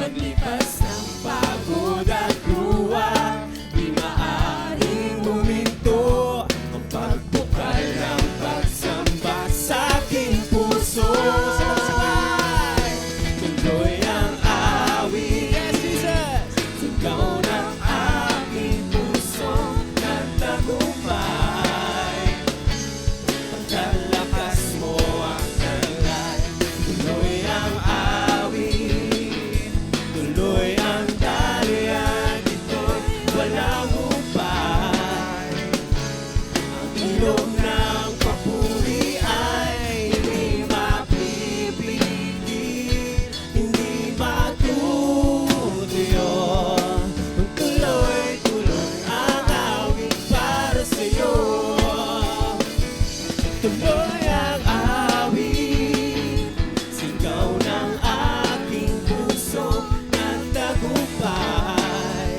Paglipas ng pagod at luha, di maaaring huminto ang pagbukal ng pagsamba sa aking puso. Tuloy ang awit, yes, Jesus! Sigaw ng aking puso nagtagumpay. Pagkalakas mo ang talay, tuloy ang awit, tuloy ang dalian, ito'y walang upay. Ang ilog ng papuri ay hindi mapipigil, hindi matutuyo. Tuloy-tuloy ang awit para sa'yo. Tuloy ang awit, sigaw ng aking puso nagtagumpay.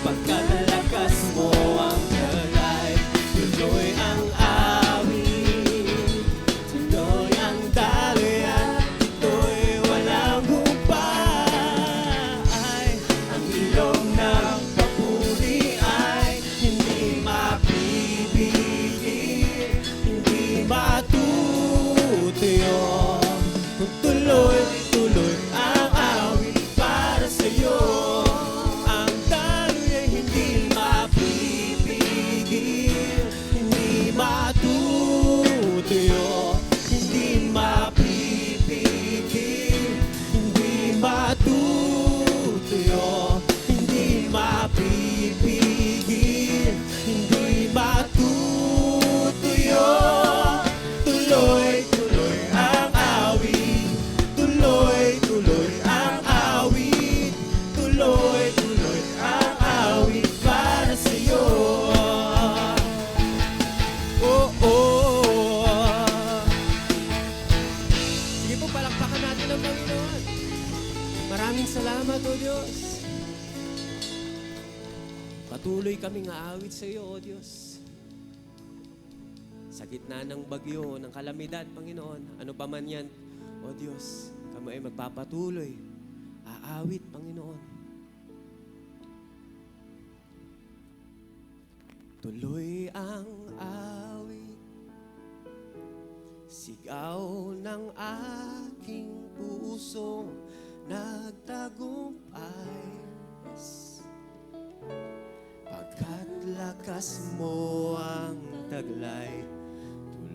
Pagkalakas mo ang dalay, tuloy ang awit, tuloy ang dalian, ito'y walang hupay. Ang ilog ng papuri ay hindi mapipigil, hindi matutuyo. Tuloy-tuloy ang awit para sa'yo. Ang daloy ay hindi mapipigil, hindi matutuyo, hindi mapipigil, hindi matutuyo, hindi mapipigil, hindi matutuyo. Tuloy-tuloy ang awit, tuloy-tuloy ang awit, tuloy-tuloy ang awit para sa'yo. Oh, oh. Sige po, palakpakan natin ang Panginoon. Maraming salamat, O Diyos. Patuloy kaming aawit sa iyo, O Diyos. Sa gitna ng bagyo, ng kalamidad, Panginoon, ano pa man yan, O Diyos, kami ay magpapatuloy. Aawit, Panginoon. Tuloy ang awit, sigaw ng aking pusong nagtagumpay. Pagkat lakas mo ang taglay,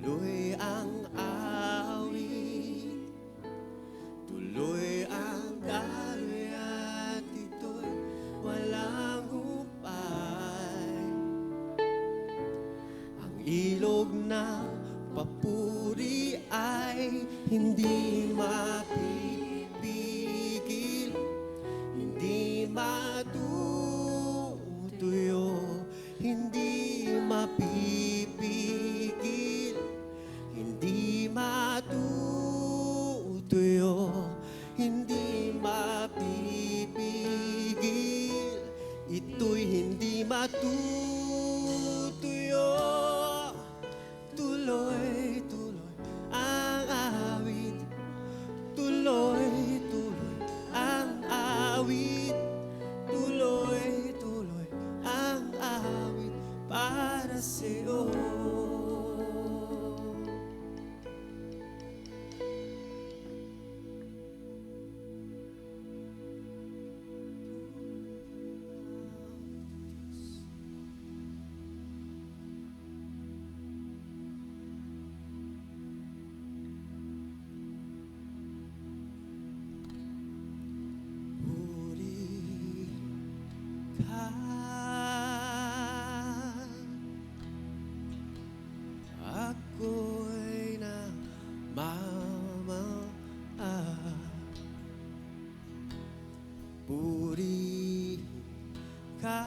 tuloy ang awit, tuloy ang daloy at ito'y walang hupay. Ang ilog ng papuri ay hindi mapipigil, hindi matutuyo, hindi mapipigil, hindi matutuyo, hindi mapipigil, ito'y hindi matutuyo. Tuloy-tuloy ang awit, tuloy-tuloy ang awit, tuloy-tuloy ang awit para sa'yo. Puri ka, ako'y namamahal. Puri ka,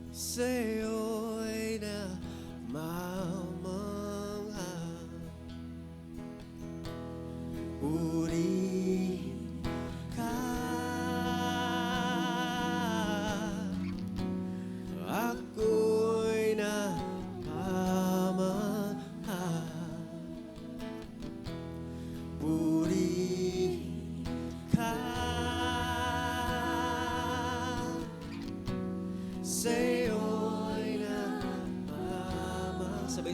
sa'yo'y namamahal. Puri ka, ako'y namamahal.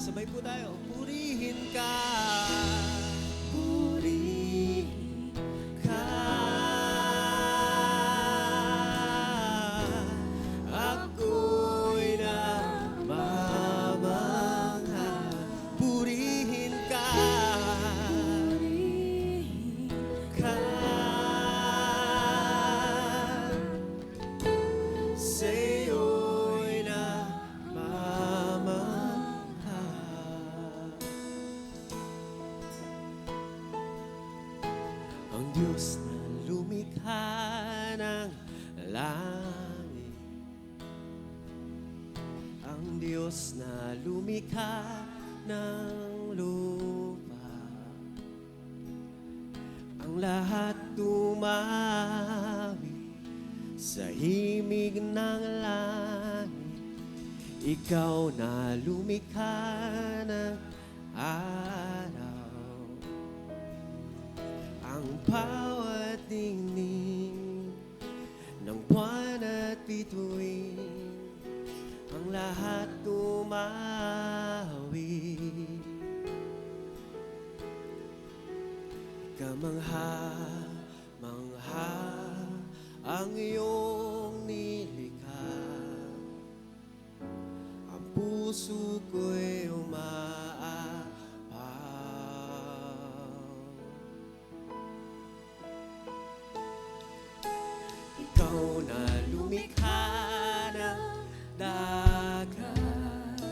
sabay po tayo. Purihin ka. Ako'y namamangha. Purihin ka. Sa'yo'y namamangha. Ang Diyos na lumikha ng langit, ang Diyos na lumikha ng lupa, ang lahat tumawi sa himig ng langit. Ikaw na lumikha ng araw, ang bawat ningning ng buwan at bituin, ang lahat tumawi. Kamangha-mangha ang iyong nilikha, ang puso ko'y umaapaw. Ikaw na lumikha ng dagat,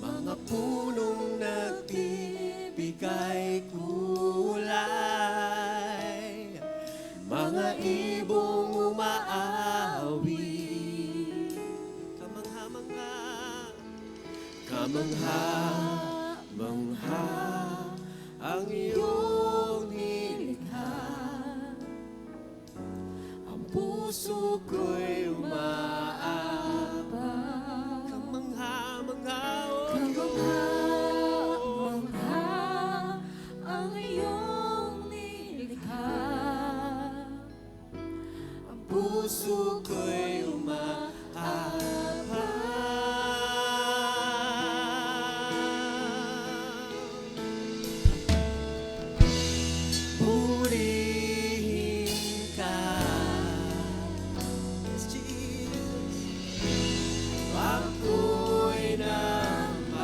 mga punong nagbibigay kulay, mga ibong umaawi. Kamangha-mangha, kamangha-mangha ang iyong nilikha, ang puso ko'y umaapaw. Kamangha-mangha, Kamangha-mangha ang iyong nilikha, ang puso ko'y umaapaw. Purihin ka. Yes, Jesus. Ako'y namamangha.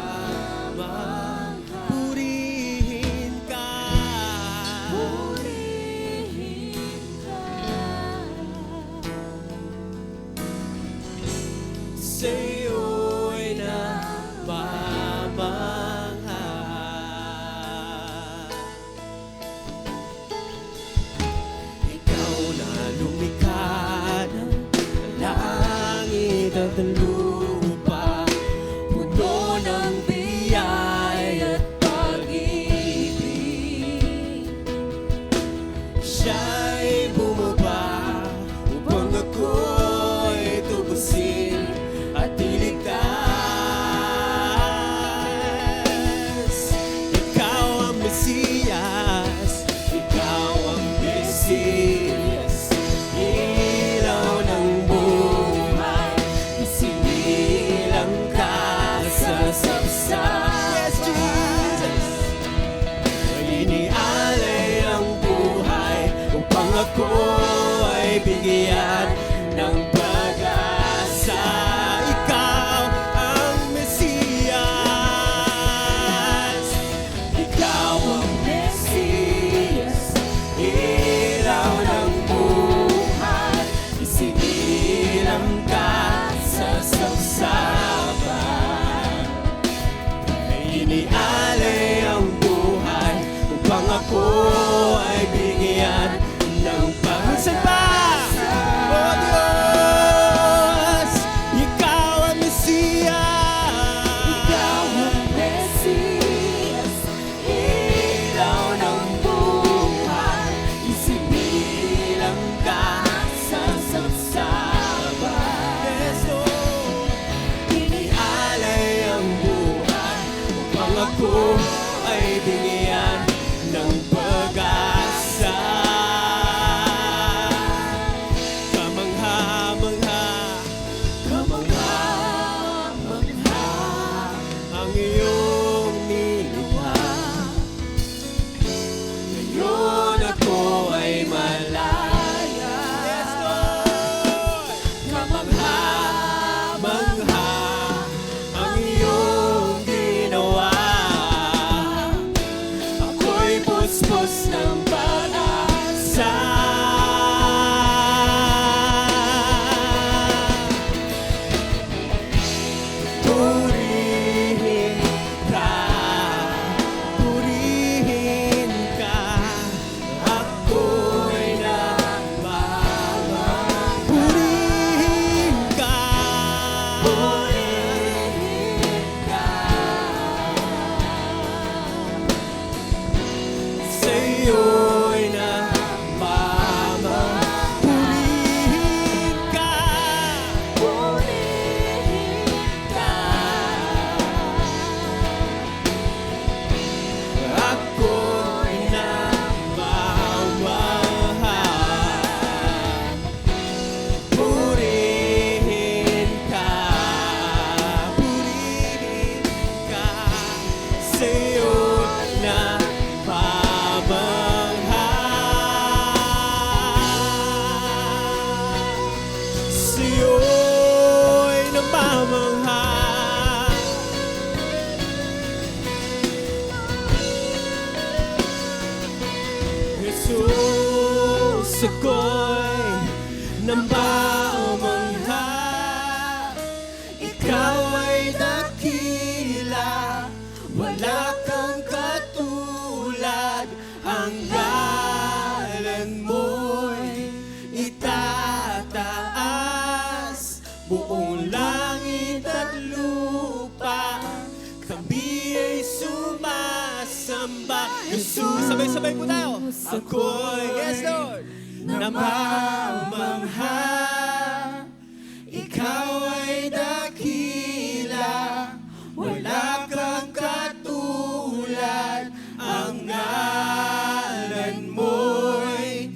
Purihin ka. purihin ka. Sa'yo'y namamangha. Ikaw na lumikha ng langit at lupa, puno ng biyaya at pag-ibig. Siya'y bumaba upang ako'y tubusin at iligtas. Ikaw ang Mesiyas, ikaw ang Mesiyas, ilaw ng buhay, isinip Diyos ng pag-asa. Purihin ka, purihin ka, ako'y nagmamahal. Purihin ka, sa'yo'y nagmamahal. Purihin ka, ako'y nagmamahal. Purihin ka, sa'yo'y nagmamahal. Sa'yo'y nagmamahal. Jesus, ako'y namamangha. Ikaw ay dakila, wala kang katulad. Ang ngalan mo'y itataas, buong langit at lupa, kami ay sumasamba. Jesus, sabay-sabay po tayo. Ako'y, yes Lord, namamangha. Ikaw ay dakila, wala kang katulad. Ang ngalan mo'y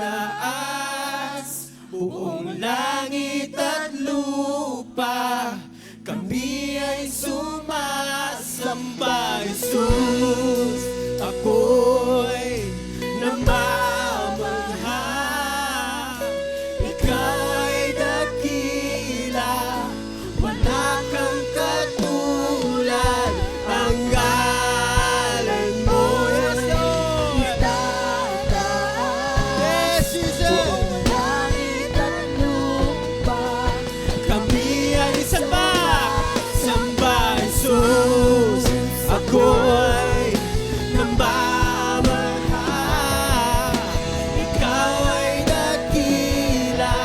itataas, buong langit at lupa, kami ay sumasamba. Jesus, ako'y namamangha. Ikaw ay dakila, wala kang katulad. Ang ngalan mo, yes Lord, itataas, yes Jesus, kami ay samba, samba. Jesus, ako'y namamahal. Ikaw ay dakila,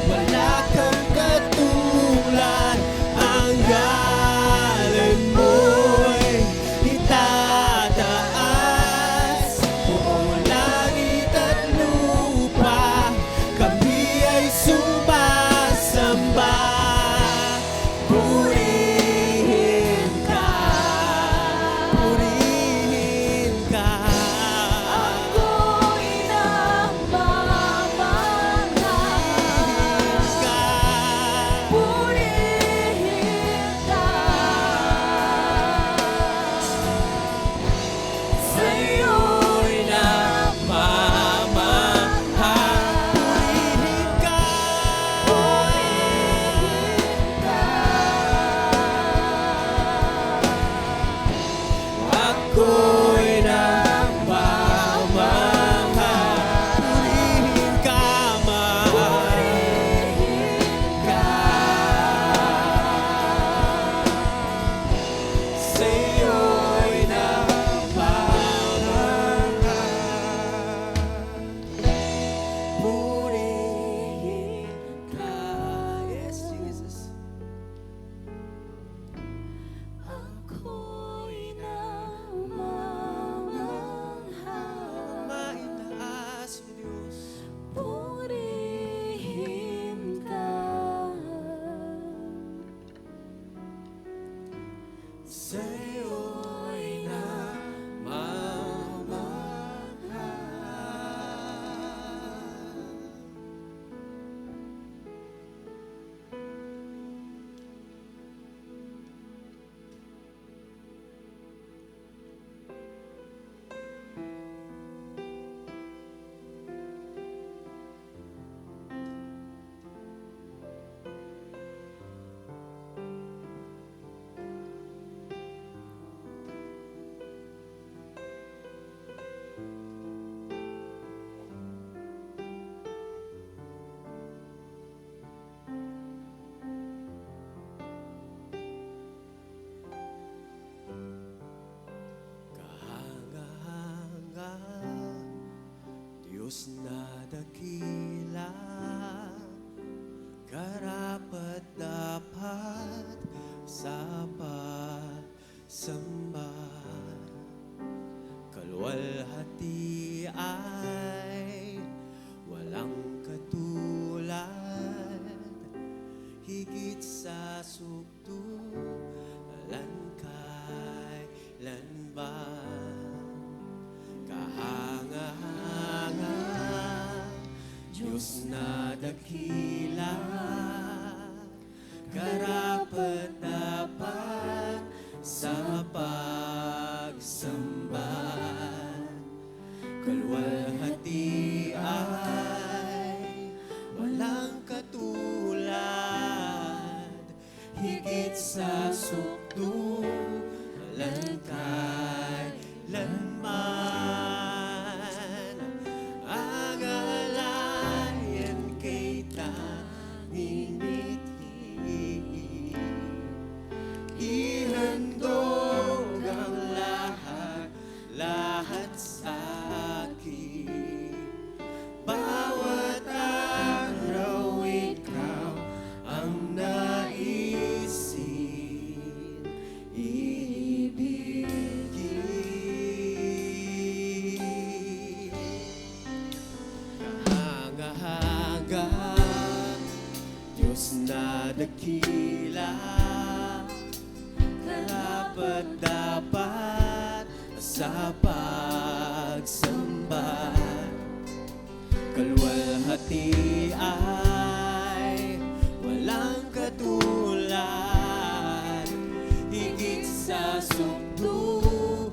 wala kang katulad. Ang ngalan mo'y itataas, buong langit at lupa, kami ay sumasamba. Purihin ka, purihin ka, Ako'y nagmamahal. ka. Purihin ka, Sa'yo'y nagmamahal. Purihin ka, ako'y nagmamahal. Purihin ka, mahal ka. Sa'yo'y nagmamahal. Purihin ka, yes Jesus. ako'y nagmamahal. Diyos na dakila, karapat dapat sa pagsamba. Kalwalhati ay walang katulad, higit sa sukdulan kailan ba. Kahanga-hanga, Diyos na dakila, karapat dapat sa pagsamba. Kalwalhati ay walang katulad, higit sa sukdulan kailanman. Ang alayan kay tanging ngiti, ihandog ang lahat sa akin. Bawat araw ikaw ang naisin ibigin. Kahanga-hanga, Diyos na dakila, karapat dapat sa pagsamba. Kalwalhati ay walang katulad, higit sa sukdulan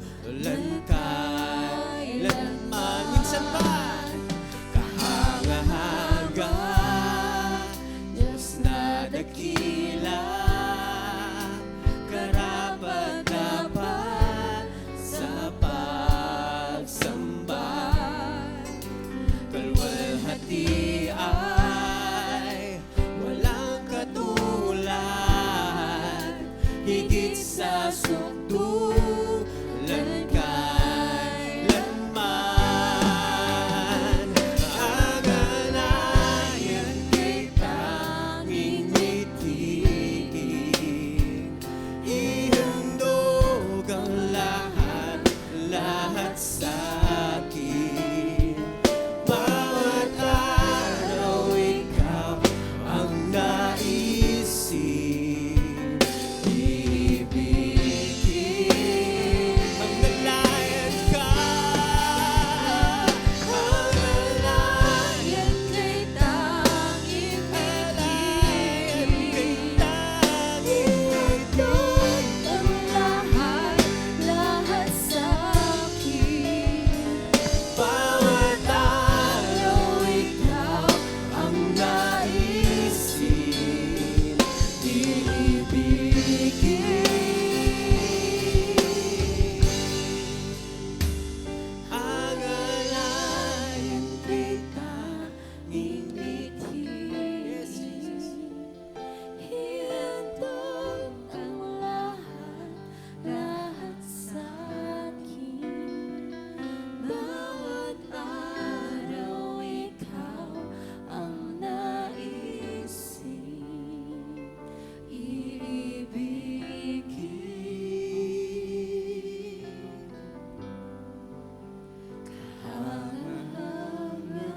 kailanman. Minsan pa, kahanga-hanga, Diyos na dakila, karapat dapat sa pagsamba. Kalwalhati ay walang katulad, higit sa sukdulan kailanman. Ang alayan kay tanging ngiti, ihandog ang lahat sa akin. Bawat araw ikaw ang naisin ibigin. Ang nalayan ka, ang Alayan kay tanging alayan kay ngiti, tanging ihandog ang lahat sa akin. bawat araw ikaw ang naisin ibigin. Ang alayan kay tanging ngiti. Yes, Jesus. Ihandog ang lahat sa akin. Bawat araw ikaw ang naisin iibigin. Kahanga-hanga.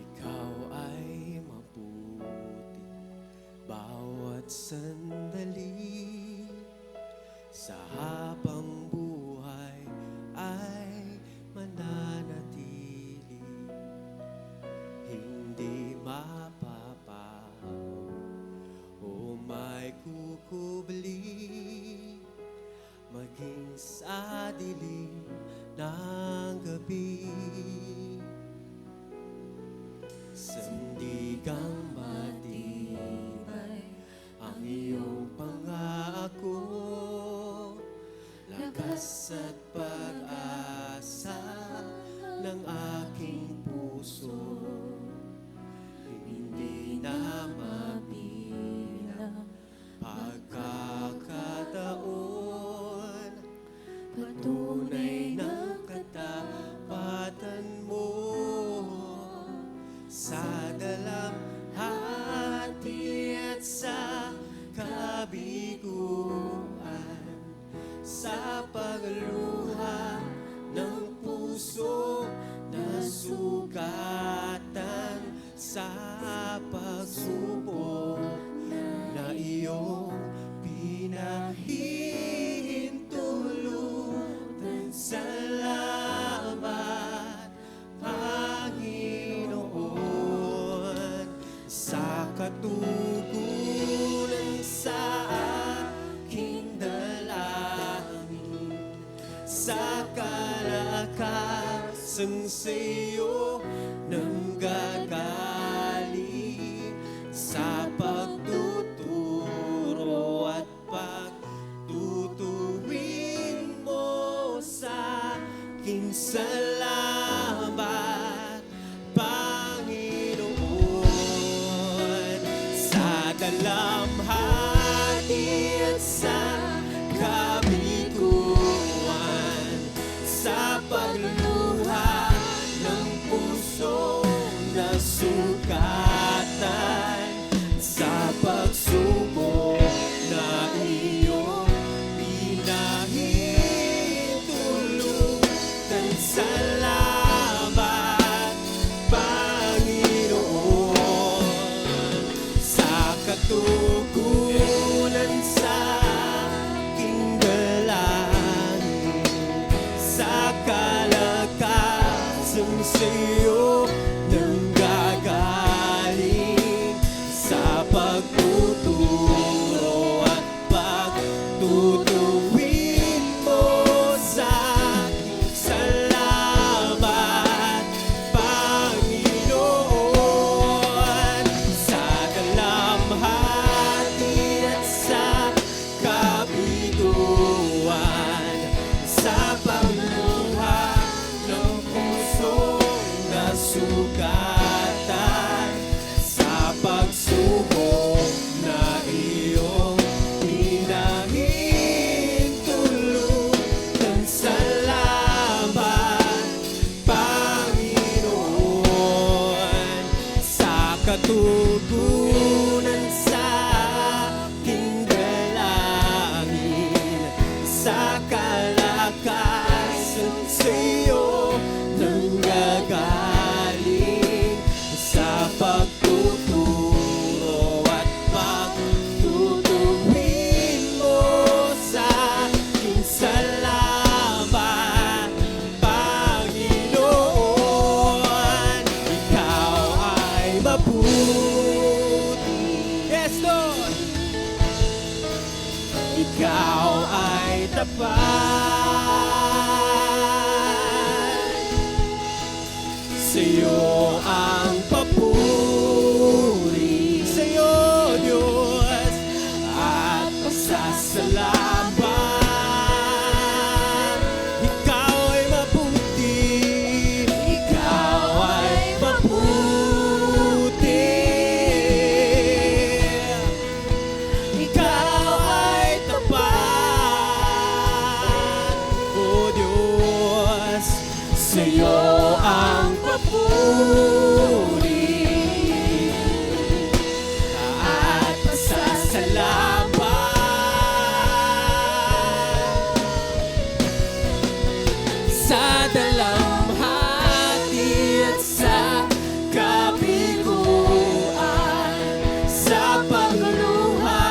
Ikaw ay mabuti bawat sandali, sa habang buhay ay mananatili. Hindi mapapaw o may kukubli, maging sa dilim hinahintulutan. Salamat, Panginoon, sa katugunan sa aking dalangin, sa kalakasang sa'yo nang gagaling, sa pagtuturo at pagtutuwin mo sa akin. Salamat, Panginoon, sa dalamhati at sa kabiguan, sa pagluluha ng puso na sugatan, sa pagsubok na iyong pinahintulutan. Salamat, Panginoon, sa katugunan sa aking dalangin, sa kalakasang sa'yo nang gagaling, sa pagtuturo at pagtutuwin mo sa akin. Salamat, Panginoon, sa dalamhati at sa kabiguan, sa pagluha ng puso na sugatan, sa pagsubok na iyong pinahintulutan. Salamat, Panginoon, sa katugunan sa aking dalangin, sa kalakasan sa'yo nang gagaling, sa pagtuturo at pagtutuwin mo sa akin. Salamat, Panginoon, ikaw ay mabuti. Yes, Lord! Ikaw ay tapat, sa'yo ang papuri, sa'yo, Diyos, at pasasalamat. Ikaw ay mabuti, ikaw ay mabuti, ikaw ay tapat, O Diyos, sa'yo ang papuri at pasasalamat, sa dalamhati at sa kabiguan, sa pagluha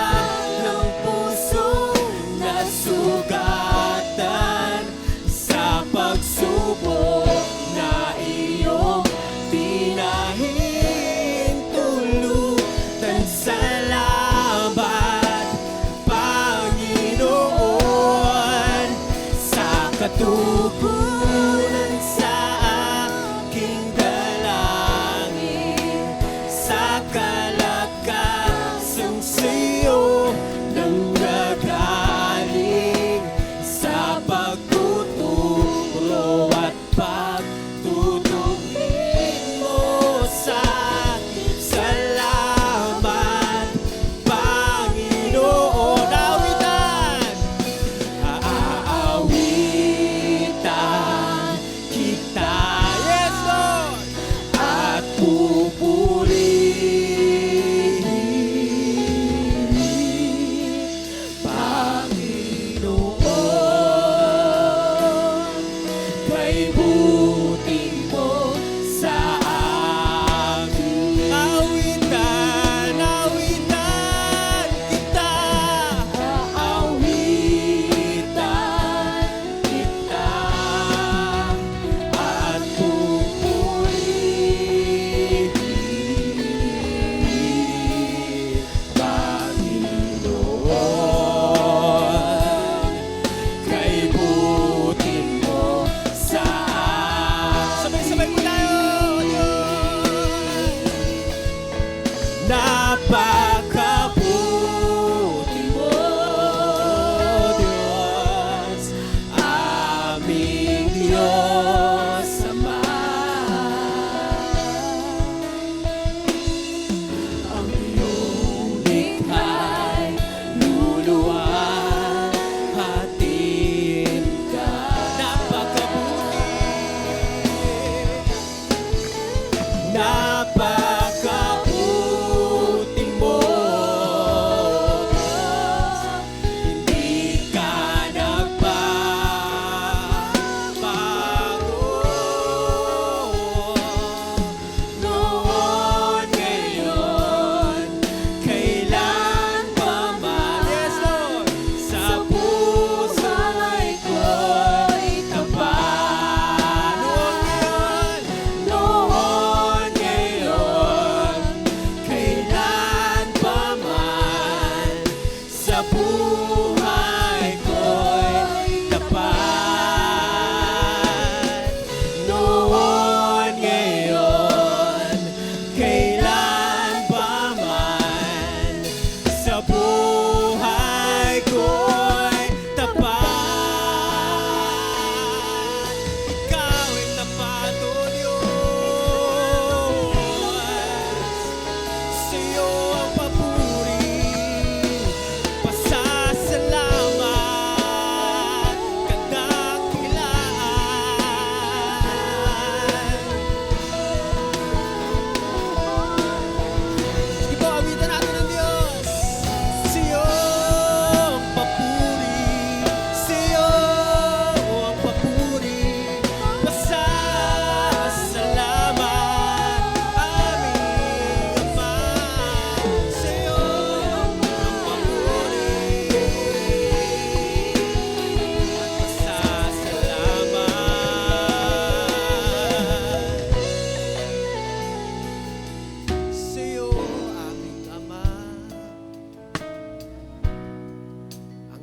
ng puso na sugatan, sa pagsubok na iyong pinahintulutan. Salamat, Panginoon, sa katugunan sa aking dalangin, sa kalakasang sa'yo nang gagaling, sa pagtuturo at pagtutuwin mo sa akin. Salamat, Panginoon. Aawitan, aawitan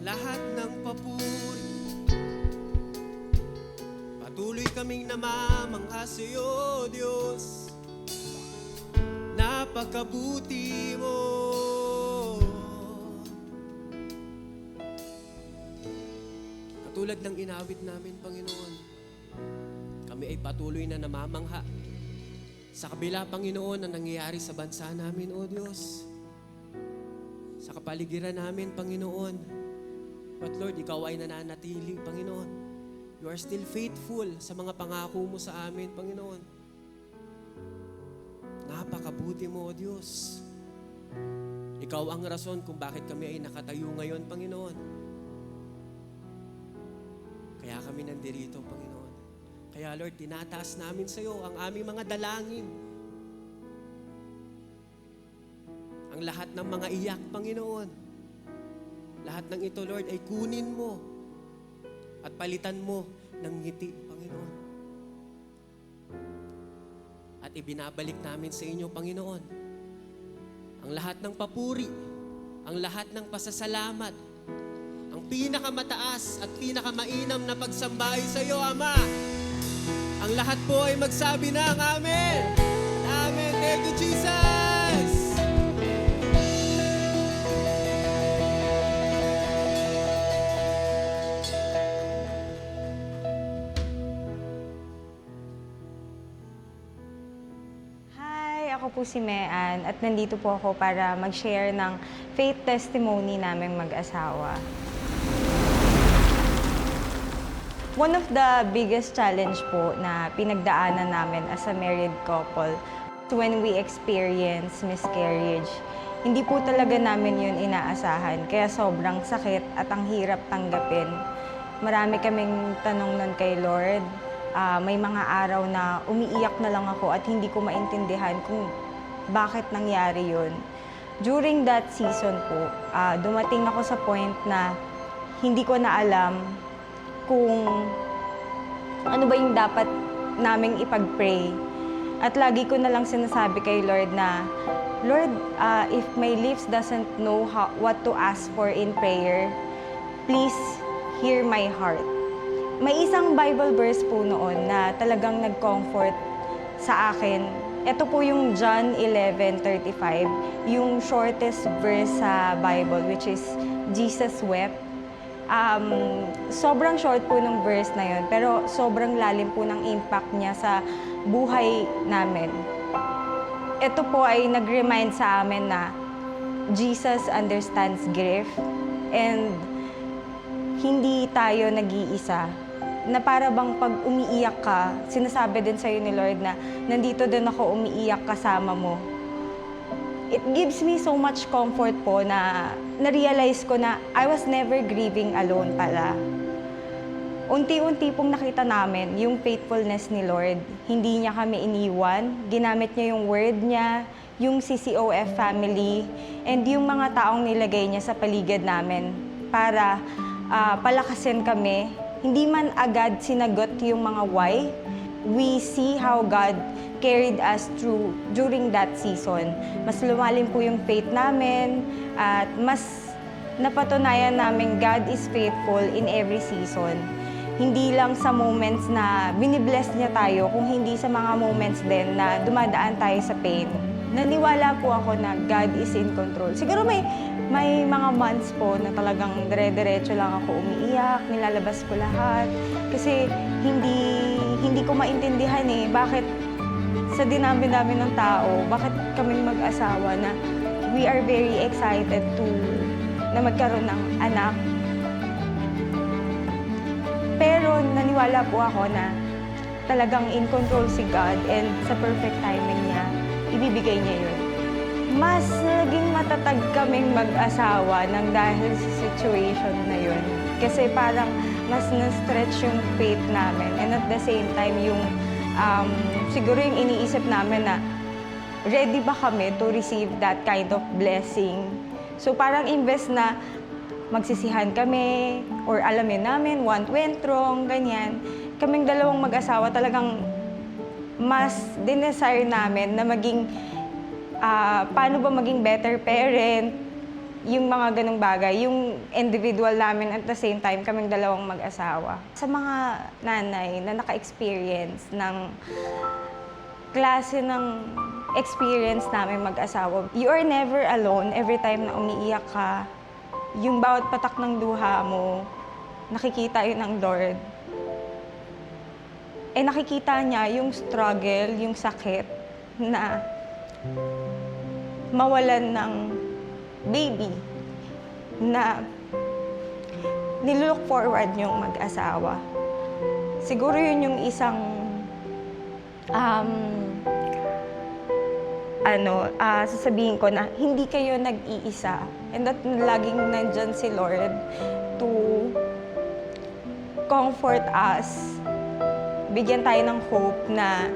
lahat ng papuri. Patuloy kaming namamangha sa iyo, Diyos. Napakabuti mo. Katulad ng inawit namin, Panginoon, kami ay patuloy na namamangha sa kabila, Panginoon, ang nangyayari sa bansa namin, O Diyos. Sa kapaligiran namin, Panginoon. But Lord, Ikaw ay nananatili, Panginoon. You are still faithful sa mga pangako mo sa amin, Panginoon. Napakabuti mo, O Diyos. Ikaw ang rason kung bakit kami ay nakatayo ngayon, Panginoon. Kaya kami nandirito, Panginoon. Kaya Lord, tinataas namin sa iyo ang aming mga dalangin. Ang lahat ng mga iyak, Panginoon. Lahat ng ito, Lord, ay kunin mo at palitan mo ng ngiti, Panginoon. At ibinabalik namin sa inyo, Panginoon, ang lahat ng papuri, ang lahat ng pasasalamat, ang pinakamataas at pinakamainam na pagsambahay sa iyo, Ama. Ang lahat po ay magsabi ng Amen. Amen. Thank you, Jesus. Hi, ako po si Mean at nandito po ako para mag-share ng faith testimony naming mag-asawa. One of the biggest challenge po na pinagdaanan namin as a married couple when we experience miscarriage. Hindi po talaga namin yun inaasahan, kaya sobrang sakit at ang hirap tanggapin. Marami kaming tanong nun kay Lord. May mga araw na umiiyak na lang ako at hindi ko maintindihan kung bakit nangyari yun. During that season po, dumating ako sa point na hindi ko na alam kung ano ba yung dapat naming ipag-pray. At lagi ko na lang sinasabi kay Lord na, Lord, if my lips doesn't know what to ask for in prayer, please hear my heart. May isang Bible verse po noon na talagang nag-comfort sa akin. Ito po yung John 11:35, yung shortest verse sa Bible, which is Jesus wept. Sobrang short po ng verse na yun, pero sobrang lalim po ng impact niya sa buhay namin. Ito po ay nag-remind sa amin na Jesus understands grief and hindi tayo nag-iisa. Na para bang pag umiiyak ka, sinasabi din sa'yo ni Lord na nandito din ako umiiyak kasama mo. It gives me so much comfort po na na-realize ko na I was never grieving alone pala. Unti-unti pong nakita namin yung faithfulness ni Lord. Hindi niya kami iniwan. Ginamit niya yung word niya, yung CCOF family, and yung mga taong nilagay niya sa paligid namin para palakasin kami. Hindi man agad sinagot yung mga why, we see how God carried us through during that season. Mas lumalim po yung faith namin at mas napatunayan namin God is faithful in every season. Hindi lang sa moments na binibless niya tayo, kung hindi sa mga moments din na dumadaan tayo sa pain. Naniwala po ako na God is in control. Siguro may mga months po na talagang dire-diretso lang ako umiiyak, nilalabas ko lahat. Kasi hindi ko maintindihan bakit sa dinami-dami ng tao, bakit kaming mag-asawa na we are very excited na magkaroon ng anak. Pero naniwala po ako na talagang in control si God and sa perfect timing niya, ibibigay niya yun. Mas naging matatag kaming mag-asawa nang dahil sa situation na yun. Kasi parang mas na-stretch yung faith namin. And at the same time, yung siguro yung iniisip namin na ready ba kami to receive that kind of blessing. So parang imbes na magsisihan kami or alamin namin what went wrong, ganyan. Kaming dalawang mag-asawa talagang mas dinesire namin na maging paano ba maging better parent, yung mga ganong bagay, yung individual namin at the same time kaming dalawang mag-asawa. Sa mga nanay na naka-experience ng klase ng experience namin mag-asawa, you are never alone every time na umiiyak ka. Yung bawat patak ng luha mo, nakikita yun ng Lord. Nakikita niya yung struggle, yung sakit na mawalan ng baby na nilook forward yung mag-asawa. Siguro yun yung isang sasabihin ko na hindi kayo nag-iisa and that laging nandyan si Lord to comfort us, bigyan tayo ng hope na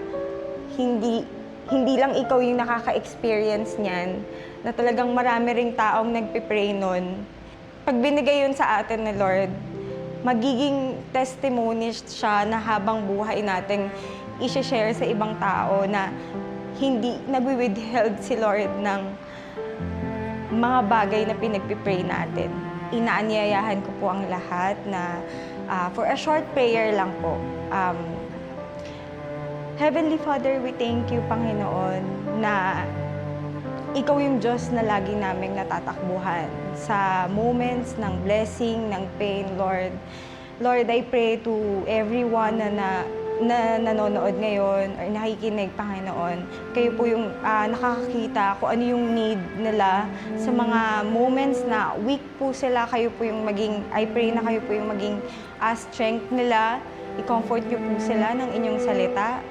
hindi lang ikaw yung nakaka-experience niyan, na talagang marami ring taong nagpipray nun. Pag binigay yun sa atin ni Lord, magiging testimony siya na habang buhay nating i-share sa ibang tao na hindi nagwi-withheld si Lord ng mga bagay na pinagpipray natin. Inaanyayahan ko po ang lahat na for a short prayer lang po. Heavenly Father, we thank you, Panginoon, na ikaw yung Diyos na lagi naming natatakbuhan sa moments ng blessing, ng pain, Lord. Lord, I pray to everyone na nanonood ngayon or nakikinig, Panginoon. Kayo po yung nakakakita kung ano yung need nila sa mga moments na weak po sila. Kayo po yung I pray na kayo po yung maging strength nila. I-comfort niyo po sila ng inyong salita.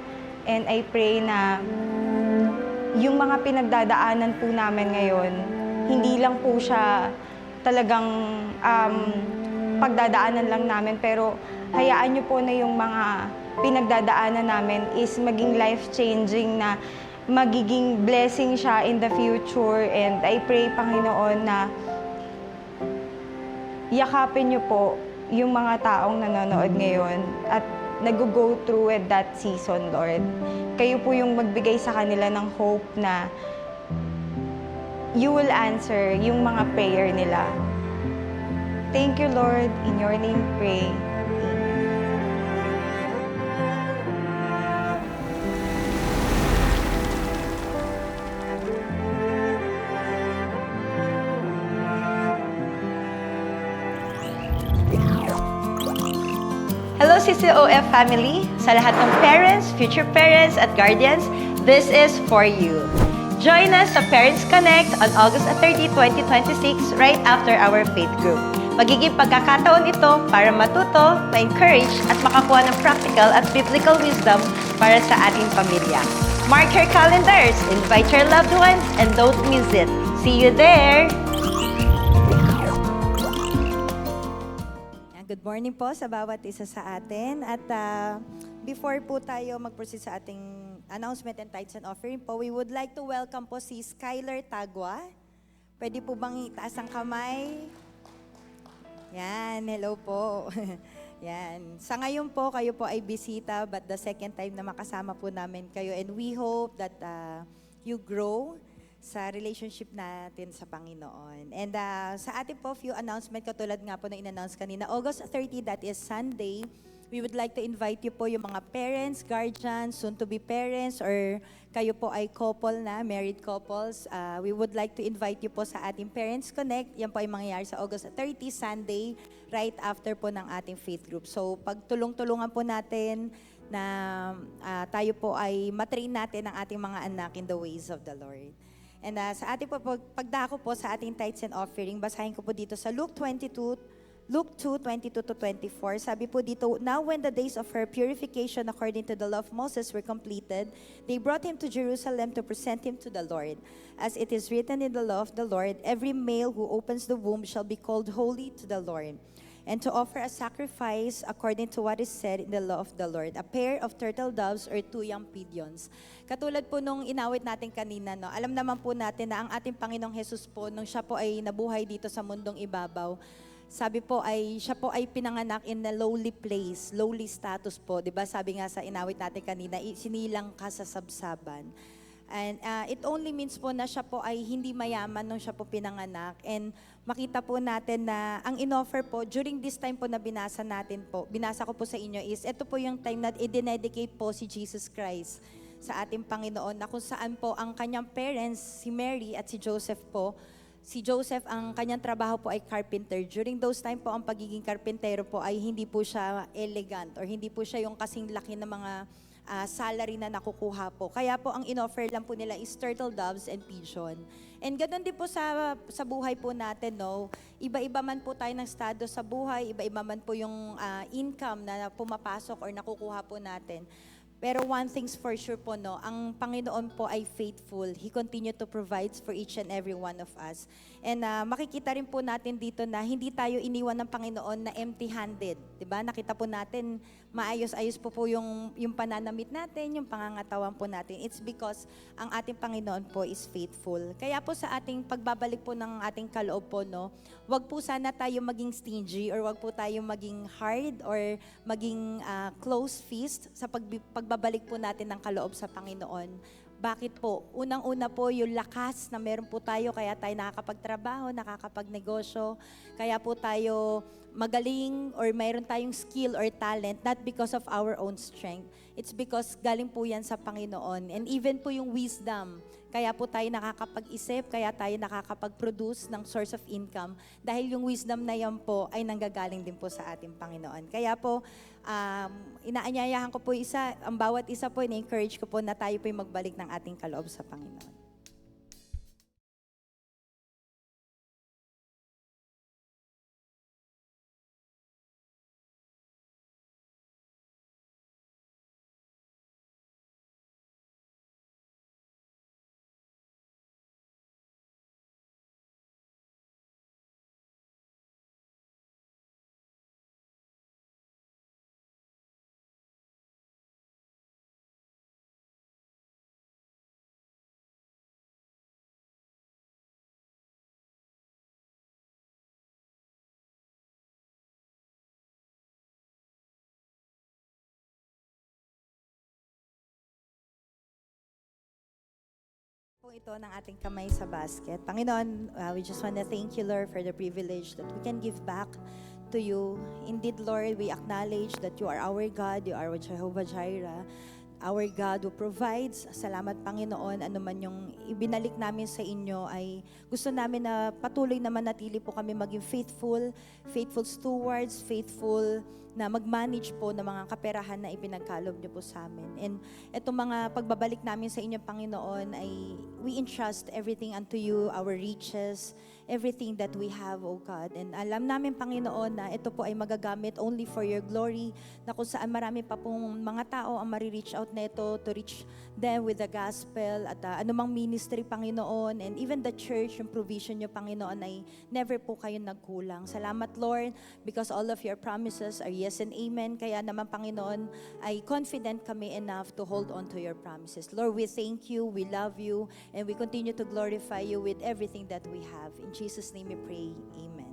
And I pray na yung mga pinagdadaanan po namin ngayon, hindi lang po siya talagang pagdadaanan lang namin, pero hayaan niyo po na yung mga pinagdadaanan namin is maging life-changing, na magiging blessing siya in the future. And I pray, Panginoon, na yakapin niyo po yung mga taong nanonood ngayon at nag-go through with that season, Lord. Kayo po yung magbigay sa kanila ng hope na you will answer yung mga prayer nila. Thank you, Lord. In your name pray. Hello CCOF family! Sa lahat ng parents, future parents at guardians, this is for you. Join us sa Parents Connect on August 30, 2026 right after our faith group. Magiging pagkakataon ito para matuto, ma-encourage at makakuha ng practical at biblical wisdom para sa ating pamilya. Mark your calendars, invite your loved ones, and don't miss it. See you there! Good morning po sa bawat isa sa atin. At before po tayo mag-proceed sa ating announcement and tithes and offering po, we would like to welcome po si Skylar Tagua. Pwede po bang itaas ang kamay? Yan, hello po. Yan. Sa ngayon po, kayo po ay bisita, but the second time na makasama po namin kayo. And we hope that you grow sa relationship natin sa Panginoon. And sa ating po few announcement, katulad nga po na in-announce kanina, August 30, that is Sunday, we would like to invite you po yung mga parents, guardians, soon-to-be parents, or kayo po ay couple na, married couples. We would like to invite you po sa ating Parents Connect. Yan po ay mangyayari sa August 30, Sunday, right after po ng ating faith group. So, pagtulong-tulungan po natin na tayo po ay matrain natin ang ating mga anak in the ways of the Lord. And sa ating pagdako po sa ating tithes and offering, basahin ko po dito sa Luke 2:22-24. Sabi po dito, now when the days of her purification according to the law of Moses were completed, they brought him to Jerusalem to present him to the Lord. As it is written in the law of the Lord, every male who opens the womb shall be called holy to the Lord. And to offer a sacrifice according to what is said in the law of the Lord, a pair of turtle doves or 2 young pigeons. Katulad po nung inawit natin kanina, no, alam naman po natin na ang ating Panginoong Jesus po, nung siya po ay nabuhay dito sa mundong ibabaw, sabi po ay, siya po ay pinanganak in a lowly place, lowly status po. Diba? Sabi nga sa inawit natin kanina, sinilang ka sa sabsaban. And it only means po na siya po ay hindi mayaman nung siya po pinanganak. And makita po natin na ang inoffer po, during this time po na binasa natin po, binasa ko po sa inyo is, ito po yung time na i-dedicate po si Jesus Christ sa ating Panginoon, na kung saan po ang kanyang parents, si Mary at si Joseph po, si Joseph, ang kanyang trabaho po ay carpenter. During those time po, ang pagiging karpentero po ay hindi po siya elegant or hindi po siya yung kasing laki ng mga salary na nakukuha po. Kaya po ang inoffer lang po nila is turtle doves and pigeon. And ganoon din po sa buhay po natin, no? Iba-iba man po tayo ng estado sa buhay, iba-iba man po yung income na pumapasok or nakukuha po natin. Pero one thing's for sure po, no, ang Panginoon po ay faithful. He continue to provide for each and every one of us. And makikita rin po natin dito na hindi tayo iniwan ng Panginoon na empty-handed. Diba? Nakita po natin, maayos-ayos po yung pananamit natin, yung pangangatawan po natin. It's because ang ating Panginoon po is faithful. Kaya po sa ating pagbabalik po ng ating kaloob po, no, wag po sana tayo maging stingy or wag po tayo maging hard or maging close fist sa pagbabalik po natin ng kaloob sa Panginoon. Bakit po? Unang-una po yung lakas na meron po tayo, kaya tayo nakakapagtrabaho, nakakapagnegosyo, kaya po tayo magaling or mayroon tayong skill or talent, not because of our own strength. It's because galing po yan sa Panginoon. And even po yung wisdom, kaya po tayo nakakapag-isip, kaya tayo nakakapag-produce ng source of income, dahil yung wisdom na yan po ay nanggagaling din po sa ating Panginoon. Kaya po, inaanyayahan ko po ang bawat isa po, ina-encourage ko po na tayo po magbalik ng ating kaloob sa Panginoon. Po ito ng ating kamay sa basket. Panginoon, we just want to thank you, Lord, for the privilege that we can give back to you. Indeed, Lord, we acknowledge that you are our God, you are Jehovah Jireh, our God who provides. Salamat, Panginoon, ano man yung ibinalik namin sa inyo ay gusto namin na patuloy na manatili po kami maging faithful stewards, faithful na mag-manage po ng mga kaperahan na ipinagkalob niyo po sa amin. And itong mga pagbabalik namin sa inyo, Panginoon, ay we entrust everything unto you, our riches, everything that we have, O God. And alam namin, Panginoon, na ito po ay magagamit only for your glory, na kung saan marami pa pong mga tao ang marireach out na ito to reach them with the gospel at anumang ministry, Panginoon, and even the church, yung provision niyo, Panginoon, ay never po kayo nagkulang. Salamat, Lord, because all of your promises are yes and amen. Kaya naman, Panginoon, ay confident kami enough to hold on to your promises. Lord, we thank you, we love you, and we continue to glorify you with everything that we have. In Jesus' name we pray, amen.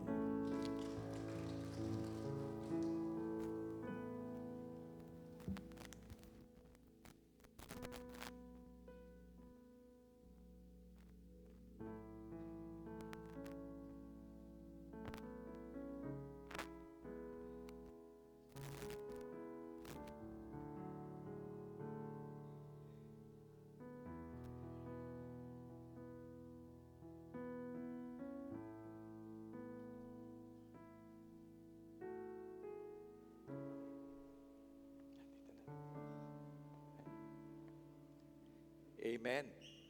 Amen.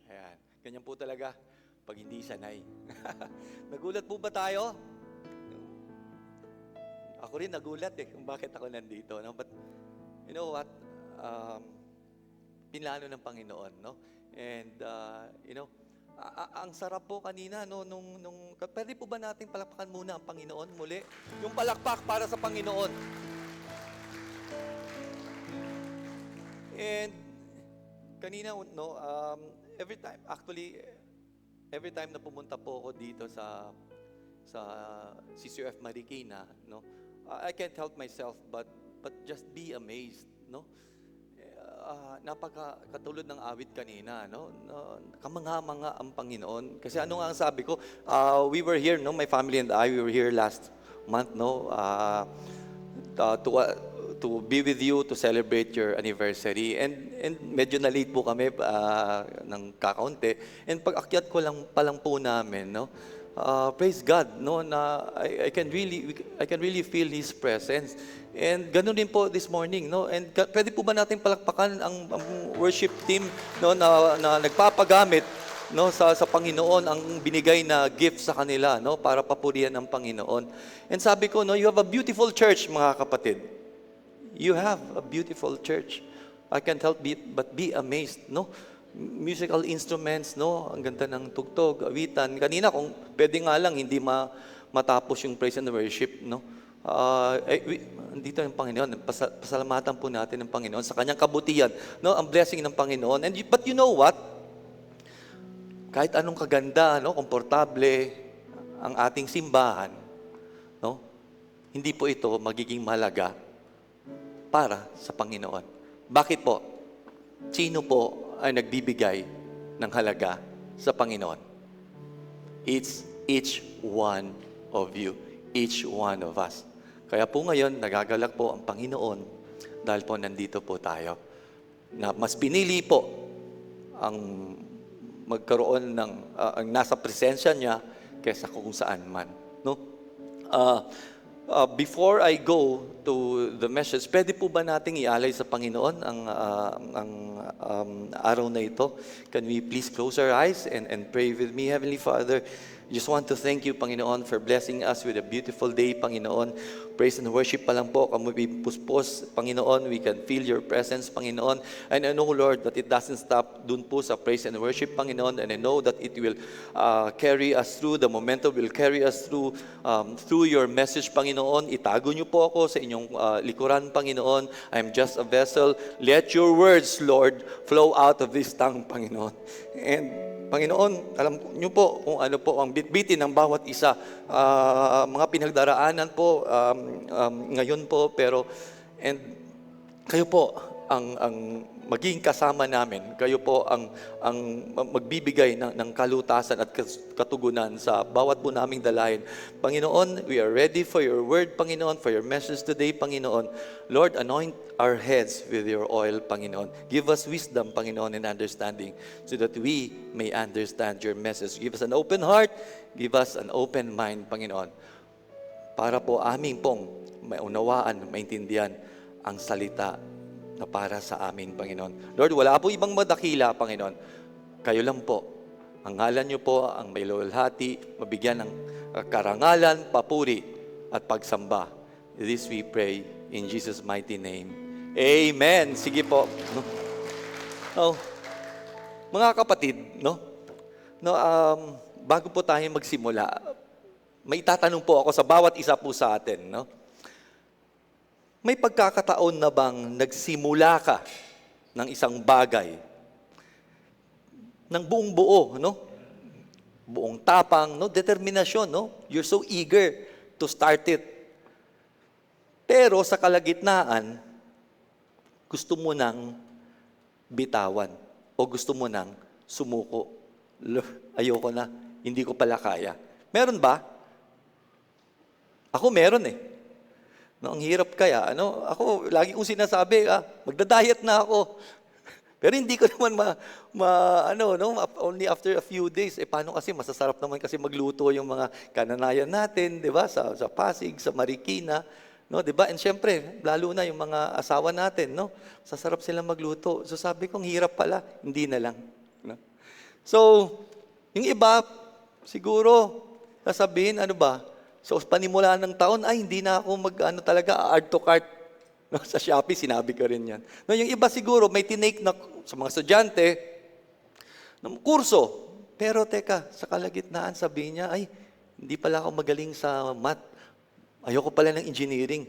Ayan. Ganyan po talaga pag hindi sanay. Nagulat po ba tayo? Ako rin nagulat kung bakit ako nandito. No? But you know what? Pinlano ng Panginoon. No? And you know, ang sarap po kanina. No? Pwede po ba nating palakpakan muna ang Panginoon muli? Yung palakpak para sa Panginoon. And kanina, no, every time na pumunta po ako dito sa CCF Marikina, no, I can't help myself but just be amazed, no. Katulad ng awit kanina, no? Kamangha-mangha ang Panginoon. Kasi ano nga ang sabi ko, we were here, no? My family and I, we were here last month, no? To be with you, to celebrate your anniversary. And medyo na-late po kami ng kakaunti. And pag akyat ko lang pa lang po namin, no? Praise God, no, na I can really feel His presence. And ganun din po this morning, no. And pwede po ba natin palakpakan ang worship team, no, na nagpapagamit, no, sa Panginoon ang binigay na gift sa kanila, no, para papurihan ang Panginoon. And sabi ko, no, you have a beautiful church, mga kapatid. You have a beautiful church. I can't help but be amazed, no. Musical instruments, no? Ang ganda ng tugtog, awitan. Kanina, kung pwede nga lang, hindi matapos yung praise and worship, no? Andito yung Panginoon. Pasalamatan po natin ng Panginoon sa kanyang kabutihan, no? Ang blessing ng Panginoon. But you know what? Kahit anong kaganda, no? Komportable ang ating simbahan, no? Hindi po ito magiging mahalaga para sa Panginoon. Bakit po? Sino po ay nagbibigay ng halaga sa Panginoon? It's each one of you, each one of us. Kaya po ngayon, nagagalak po ang Panginoon dahil po nandito po tayo. Na mas pinili po ang magkaroon ng ang nasa presensya niya kaysa kung saan man. No? Before I go to the message, pwede po ba nating ialay sa Panginoon ang araw na ito? Can we please close our eyes and pray with me? Heavenly Father, just want to thank you, Panginoon, for blessing us with a beautiful day, Panginoon. Praise and worship pa lang po, kami puspos, Panginoon, we can feel your presence, Panginoon. And I know, Lord, that it doesn't stop dun po sa praise and worship, Panginoon. And I know that it will carry us through, the momentum will carry us through your message, Panginoon. Itago niyo po ako sa inyong likuran, Panginoon. I'm just a vessel. Let your words, Lord, flow out of this tongue, Panginoon. And Panginoon, alam niyo po kung ano po ang bitbitin ng bawat isa. Mga pinagdaraanan po ngayon po, and kayo po ang maging kasama namin. Kayo po ang magbibigay ng kalutasan at katugunan sa bawat po naming dalahin. Panginoon, we are ready for your word, Panginoon, for your message today, Panginoon. Lord, anoint our heads with your oil, Panginoon. Give us wisdom, Panginoon, and understanding so that we may understand your message. Give us an open heart, give us an open mind, Panginoon, para po aming pong maunawaan, maintindihan ang salita na para sa amin, Panginoon. Lord, wala po ibang madakila, Panginoon. Kayo lang po. Ang ngalan niyo po ang may luwalhati, mabigyan ng karangalan, papuri, at pagsamba. This we pray in Jesus' mighty name. Amen. Sige po. Oh, mga kapatid, bago po tayo magsimula, may tatanong po ako sa bawat isa po sa atin, May pagkakataon na bang nagsimula ka ng isang bagay ng buong buo, buong tapang, determinasyon, You're so eager to start it. Pero sa kalagitnaan, gusto mo nang bitawan o gusto mo nang sumuko. Ayoko na, hindi ko pala kaya. Meron ba? Ako meron ang hirap kaya, Ako, lagi kong sinasabi, magda-diet na ako. Pero hindi ko naman only after a few days. Paano kasi, masasarap naman kasi magluto yung mga kananayan natin, di ba? Sa Pasig, sa Marikina, di ba? And syempre, lalo na yung mga asawa natin, Sasarap silang magluto. So sabi kong, hirap pala, hindi na lang. So, yung iba, siguro, sasabihin, So, panimula ng taon, hindi na ako add to cart. Sa Shopee, sinabi ko rin yan. Yung iba siguro, may tinake na sa mga estudyante, ng kurso. Pero teka, sa kalagitnaan, sabihin niya, hindi pala ako magaling sa math. Ayoko pala ng engineering.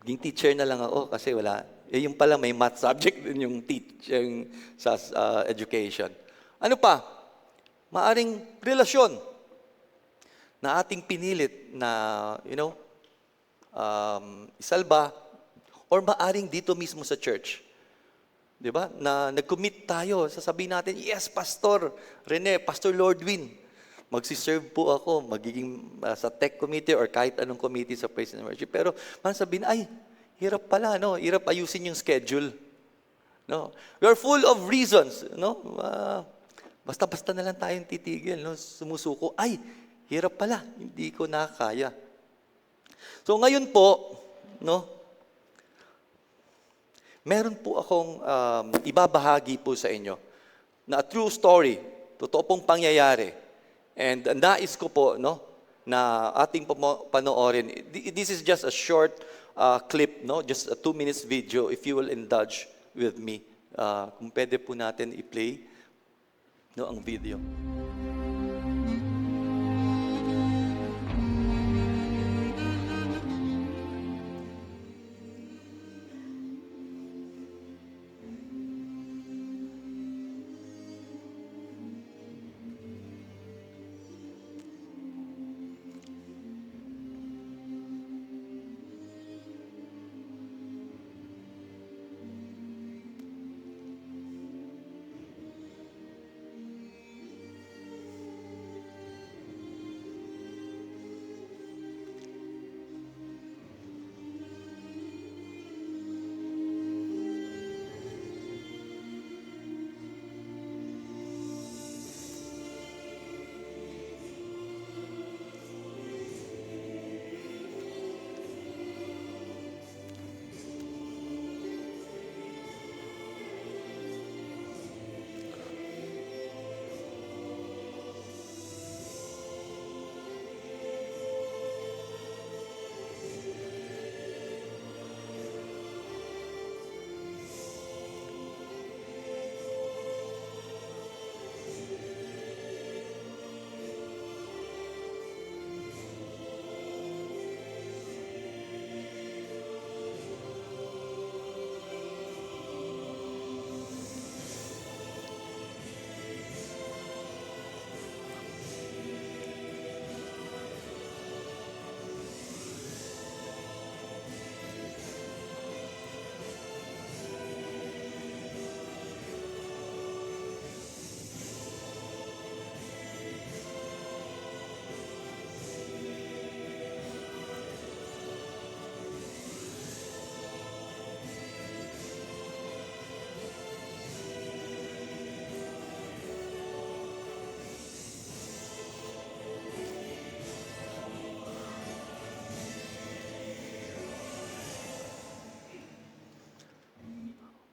Maging teacher na lang ako kasi wala. Yung pala, may math subject din yung teaching sa education. Ano pa? Maaring relasyon na ating pinilit na, isalba, or maaring dito mismo sa church, Di ba? Na nag-commit tayo. Sasabihin natin, yes, Pastor Rene, Pastor Lordwin, magsiserve po ako, magiging sa tech committee or kahit anong committee sa praise and worship. Pero sabihin, ay, hirap pala, no? Hirap ayusin yung schedule. No? We're full of reasons, no? Basta-basta na lang tayong titigil, no? Sumusuko, ay, hirap pala, hindi ko nakakaya. So ngayon po, no? Meron po akong ibabahagi po sa inyo na a true story, totoo pong pangyayari. And nais ko po, no, na ating panoorin. This is just a short clip, no, just a 2 minutes video, if you will indulge with me. Kung pwede po natin i-play, no, ang video.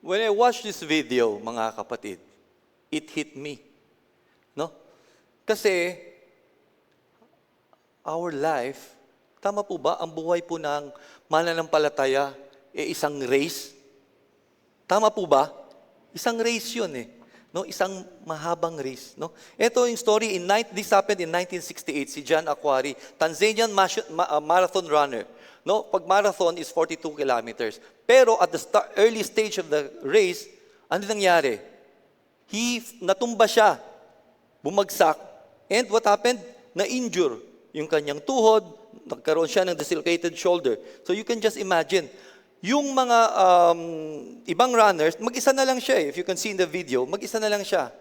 When I watched this video, mga kapatid, it hit me. No? Kasi, our life, tama po ba, ang buhay po ng mananampalataya, isang race? Tama po ba? Isang race yun eh. No? Isang mahabang race. No? Ito yung story, this happened in 1968, si John Aquari, Tanzanian marathon runner. No, pag marathon is 42 kilometers. Pero at the early stage of the race, ano nangyari? Natumba siya, bumagsak, and what happened? Na-injure yung kanyang tuhod, nagkaroon siya ng dislocated shoulder. So you can just imagine, yung mga ibang runners, mag-isa na lang siya eh. If you can see in the video, mag-isa na lang siya.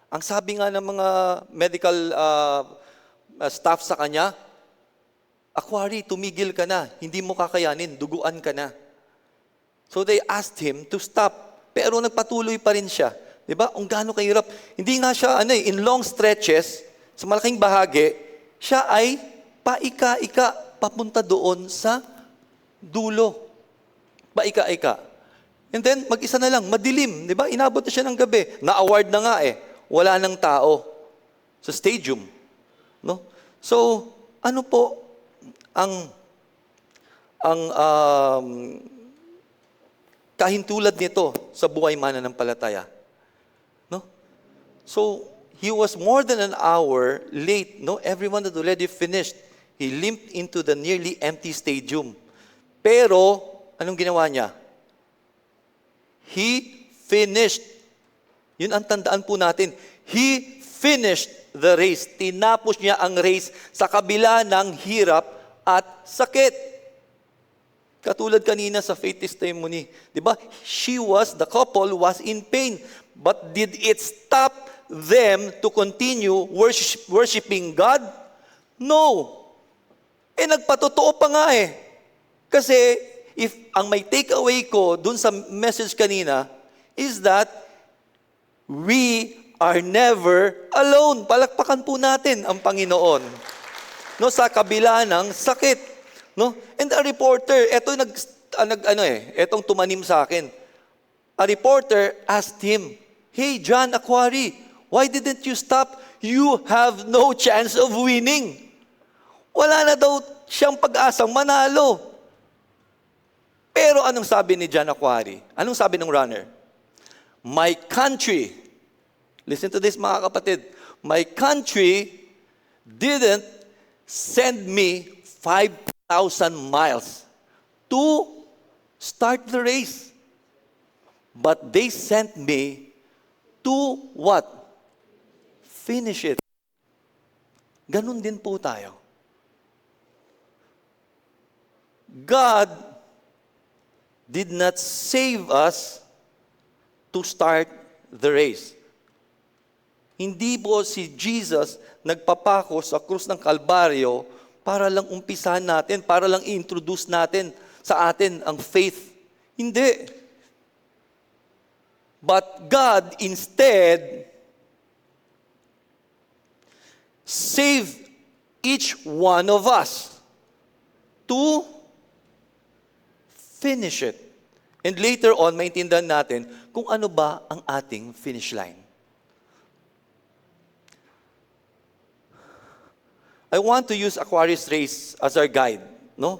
Ang sabi nga ng mga medical staff sa kanya, Aquari, tumigil ka na. Hindi mo kakayanin. Duguan ka na. So they asked him to stop. Pero nagpatuloy pa rin siya. Diba? Ang gaano kahirap. Hindi nga siya, in long stretches, sa malaking bahagi, siya ay paika-ika papunta doon sa dulo. Paika-ika. And then, mag-isa na lang, madilim. Diba? Inabot na siya ng gabi. Na-award na nga eh. Wala nang tao sa stadium. No? So, ano po ang kahintulad nito sa buhay mananampalataya. No? So, he was more than an hour late. No? Everyone had already finished. He limped into the nearly empty stadium. Pero, anong ginawa niya? He finished. Yun ang tandaan po natin. He finished the race. Tinapos niya ang race sa kabila ng hirap at sakit. Katulad kanina sa faith testimony, di ba? The couple was in pain. But did it stop them to continue worshiping God? No. Nagpatotoo pa nga eh. Kasi if ang may takeaway ko dun sa message kanina is that we are never alone. Palakpakan po natin ang Panginoon. No, sa kabila ng sakit. No? And a reporter, etong tumanim sa akin. A reporter asked him, "Hey, John Aquari, why didn't you stop? You have no chance of winning." Wala na daw siyang pag-asang manalo. Pero anong sabi ni John Aquari? Anong sabi ng runner? My country, listen to this mga kapatid, my country didn't send me 5,000 miles to start the race. But they sent me to what? Finish it. Ganun din po tayo. God did not save us to start the race. Hindi po si Jesus nagpapako sa krus ng Kalbaryo para lang umpisahan natin, para lang i-introduce natin sa atin ang faith. Hindi. But God instead saved each one of us to finish it. And later on, maintindihan natin kung ano ba ang ating finish line. I want to use Aquarius Race as our guide, no?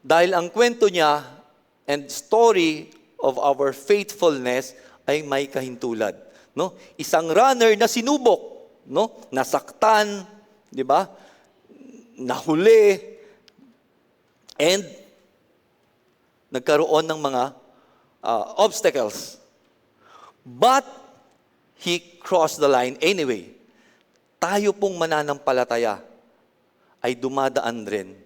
Dahil ang kwento niya and story of our faithfulness ay may kahintulad, no? Isang runner na sinubok, no? Nasaktan, di ba? Nahuli, and nagkaroon ng mga obstacles. But he crossed the line anyway. Tayo pong mananampalataya ay dumadaan rin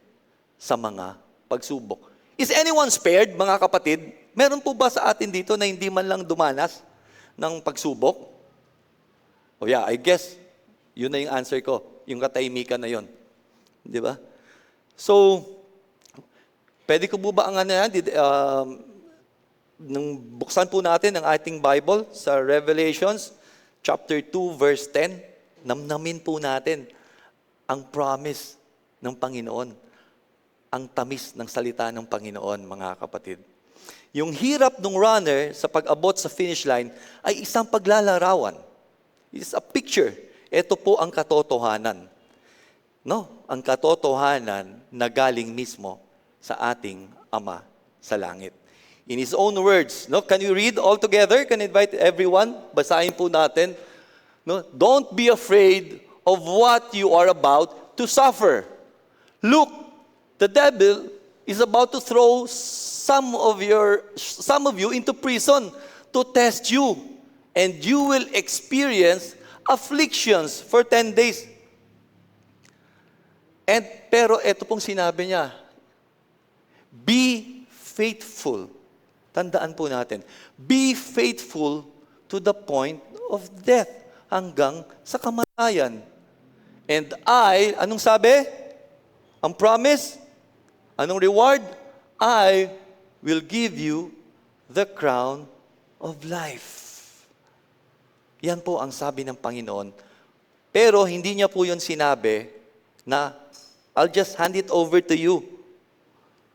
sa mga pagsubok. Is anyone spared, mga kapatid? Meron po ba sa atin dito na hindi man lang dumanas ng pagsubok? Oh yeah, I guess, yun na yung answer ko. Yung katahimikan na yun. Di ba? So, pwede ko po ba ang ano yan? Nung buksan po natin ang ating Bible sa Revelations, chapter 2, verse 10, namnamin po natin ang promise ng Panginoon, ang tamis ng salita ng Panginoon, mga kapatid. Yung hirap ng runner sa pag-abot sa finish line ay isang paglalarawan. It's a picture. Ito po ang katotohanan. No? Ang katotohanan na galing mismo sa ating Ama sa langit. In His own words, no? Can you read all together? Can I invite everyone? Basahin po natin. No? Don't be afraid of what you are about to suffer. Look, the devil is about to throw some of you into prison to test you, and you will experience afflictions for 10 days. Pero ito pong sinabi niya, be faithful. Tandaan po natin, be faithful to the point of death, hanggang sa kamatayan. And anong sabi? Ang promise? Anong reward? I will give you the crown of life. Yan po ang sabi ng Panginoon. Pero hindi niya po yun sinabi na, I'll just hand it over to you.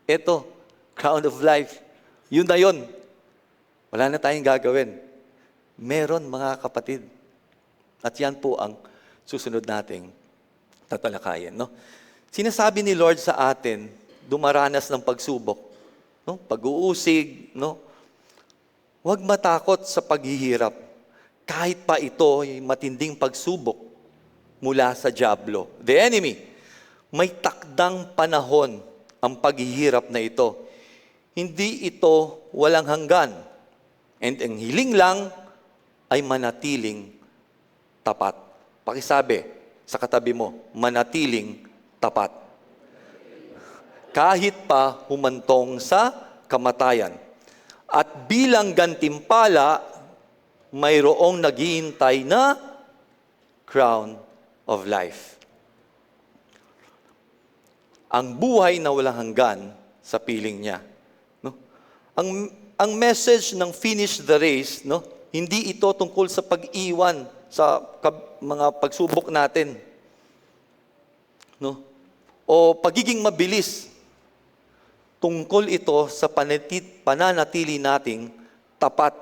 Ito, crown of life. Yun na yun. Wala na tayong gagawin. Meron, mga kapatid. At yan po ang susunod nating tatalakayin. No? Sinasabi ni Lord sa atin, dumaranas ng pagsubok, no? Pag-uusig, no? Huwag matakot sa paghihirap. Kahit pa ito ay matinding pagsubok mula sa dyablo, the enemy. May takdang panahon ang paghihirap na ito. Hindi ito walang hanggan. And ang hiling lang ay manatiling tapat. Pakisabi sa katabi mo, manatiling tapat. kahit pa humantong sa kamatayan. At bilang gantimpala, mayroong naghihintay na crown of life. Ang buhay na walang hanggan sa piling niya. No? Ang message ng finish the race, no? Hindi ito tungkol sa pag-iwan sa mga pagsubok natin. No? O pagiging mabilis. Tungkol ito sa pananatili nating tapat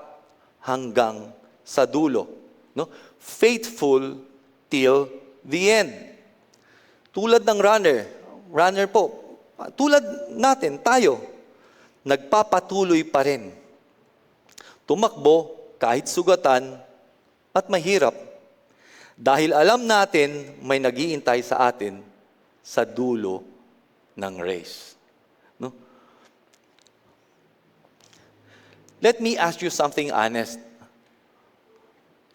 hanggang sa dulo. No? Faithful till the end. Tulad ng runner po, tulad natin, tayo, nagpapatuloy pa rin. Tumakbo kahit sugatan at mahirap. Dahil alam natin may nag-iintay sa atin sa dulo ng race. No? Let me ask you something honest.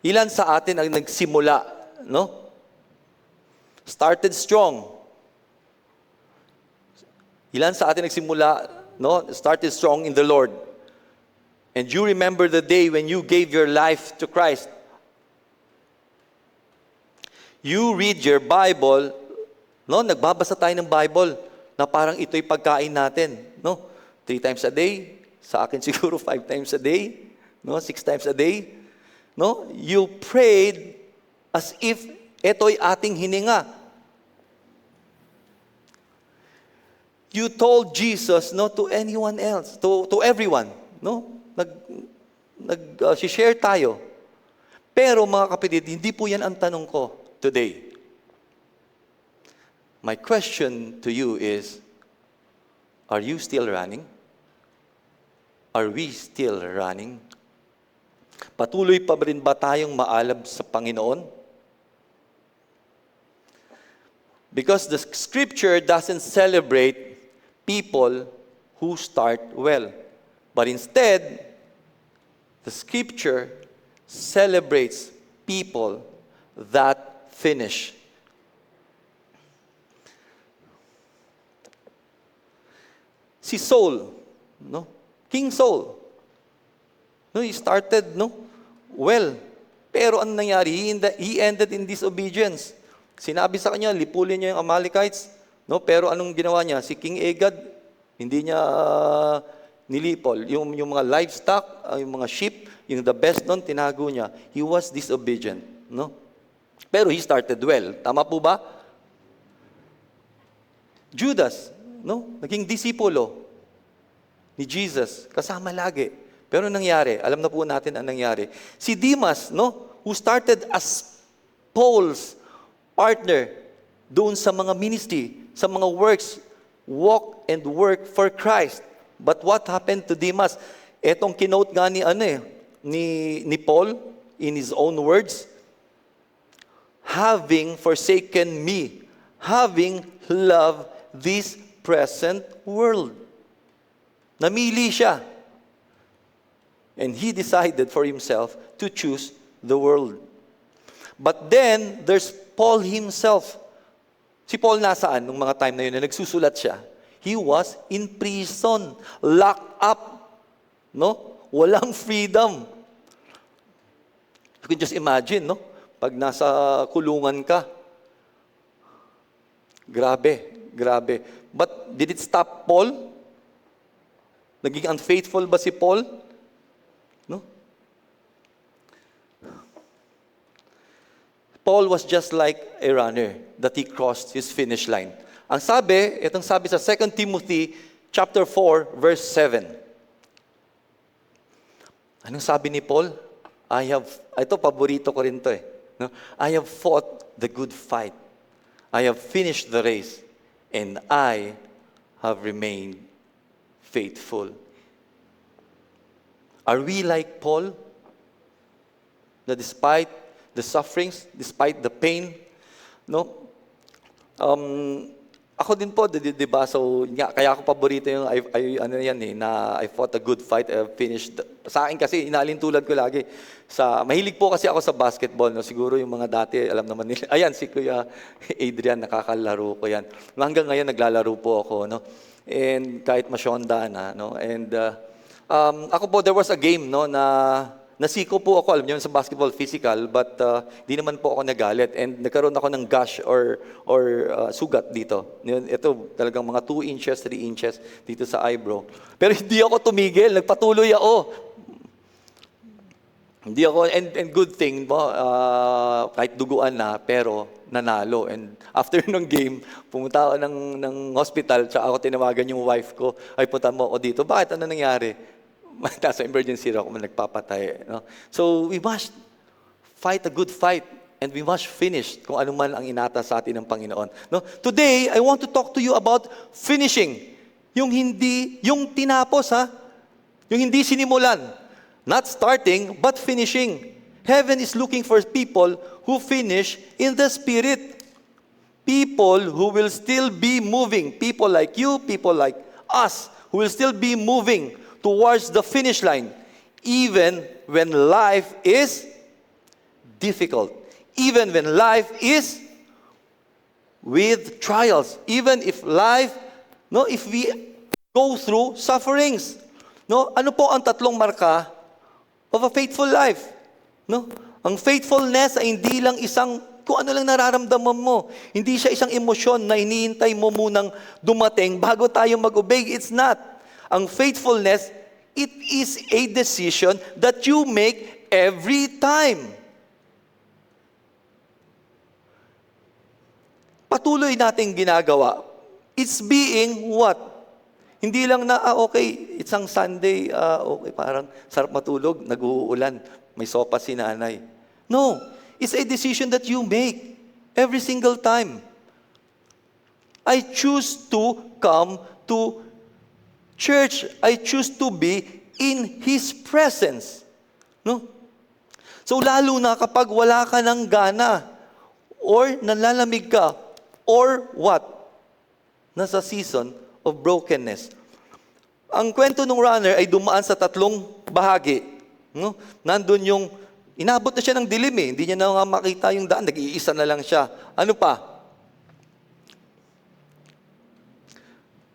Ilan sa atin ang nagsimula, no? Started strong. Ilan sa atin nagsimula, no? Started strong in the Lord. And you remember the day when you gave your life to Christ. You read your Bible, no? Nagbabasa tayo ng Bible na parang ito'y pagkain natin, no? 3 times a day, sa akin siguro 5 times a day, no? 6 times a day, no? You prayed as if ito'y ating hininga. You told Jesus, no, to anyone else, to everyone, no? Share tayo. Pero mga kapatid, hindi po yan ang tanong ko today. My question to you is, are you still running? Are we still running? Patuloy pa rin ba tayong maalab sa Panginoon? Because the scripture doesn't celebrate people who start well. But instead, the scripture celebrates people that finish. Si Saul, no? King Saul. No, he started, no? Well. Pero ano nangyari? He ended in disobedience. Sinabi sa kanya, lipulin niya yung Amalekites. No? Pero anong ginawa niya? Si King Agag, hindi niya nilipol. Yung mga livestock, yung mga sheep, yung the best doon, tinago niya. He was disobedient. No? Pero he started well. Tama po ba? Judas, no? Naging disipulo ni Jesus, kasama lagi. Pero nangyari, alam na po natin ang nangyari. Si Demas, no? Who started as Paul's partner doon sa mga ministry, sa mga works, walk and work for Christ. But what happened to Demas? Etong kinote nga ni Paul, in his own words, having forsaken me, having loved this present world. Namili siya. And he decided for himself to choose the world. But then, there's Paul himself. Si Paul nasaan nung mga time na yun na nagsusulat siya? He was in prison, locked up. No? Walang freedom. You can just imagine, no? Pag nasa kulungan ka. Grabe. But did it stop Paul? Naging unfaithful ba si Paul? No? Paul was just like a runner that he crossed his finish line. Ang sabi, itong sabi sa 2 Timothy chapter 4, verse 7. Anong sabi ni Paul? Ito, paborito ko rin to eh. No? I have fought the good fight. I have finished the race. And I have remained faithful. Are we like Paul? That despite the sufferings, despite the pain, no? Ako din po, di ba? So, kaya ako paborito yung, I fought a good fight, I finished. Sa akin kasi, inaalintulad ko lagi. Mahilig po kasi ako sa basketball, no? Siguro yung mga dati, alam naman nila. Ayan, si Kuya Adrian, nakakalaro ko yan. Hanggang ngayon, naglalaro po ako, no? And kahit masyonda na, no? And ako po, there was a game, no, na nasiko po ako, alam niyo, sa basketball physical, but di naman po ako nagalit. And nagkaroon ako ng gash or sugat dito. Ito, talagang mga 2 inches, 3 inches dito sa eyebrow. Pero hindi ako tumigil, nagpatuloy ako. Hindi ako, and good thing, kahit duguan na, pero nanalo. And after ng game, pumunta ako ng hospital, tsaka ako tinawagan yung wife ko, ay punta mo ako dito. Bakit? Ano nangyari? Nasa emergency room ako nagpapatay. No? So we must fight a good fight and we must finish kung ano man ang inata sa atin ng Panginoon. No? Today, I want to talk to you about finishing. Yung tinapos, ha? Yung hindi sinimulan. Not starting, but finishing. Heaven is looking for people who finish in the Spirit. People who will still be moving. People like you, people like us, who will still be moving towards the finish line, even when life is difficult, even when life is with trials, even if if we go through sufferings. No, ano po ang 3 marka of a faithful life? No, ang faithfulness ay hindi lang isang kung ano lang nararamdaman mo. Hindi siya isang emosyon na hinihintay mo munang dumating bago tayo mag-obey. It's not. Ang faithfulness, it is a decision that you make every time. Patuloy nating ginagawa. It's being what? Hindi lang na, okay, isang Sunday, okay, parang sarap matulog, nag-uulan, may sopa si nanay. No, it's a decision that you make every single time. I choose to come to church. I choose to be in His presence. No? So lalo na kapag wala ka ng gana, or nalalamig ka, or what? Nasa season of brokenness. Ang kwento ng runner ay dumaan sa 3 bahagi. No? Nandun yung, inabot na siya ng dilim eh. Hindi niya na nga makita yung daan. Nag-iisa na lang siya. Ano pa?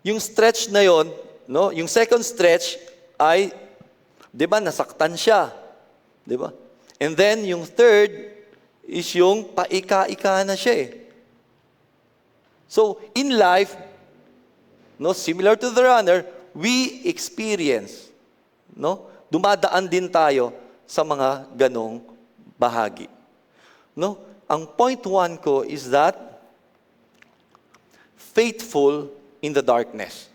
Yung stretch na yon, no? Yung second stretch ay, di ba, nasaktan siya. Di ba? And then, yung third is yung paika-ika na siya eh. So, in life, no, similar to the runner, we experience, no? Dumadaan din tayo sa mga ganong bahagi. No? Ang point 1 ko is that faithful in the darkness.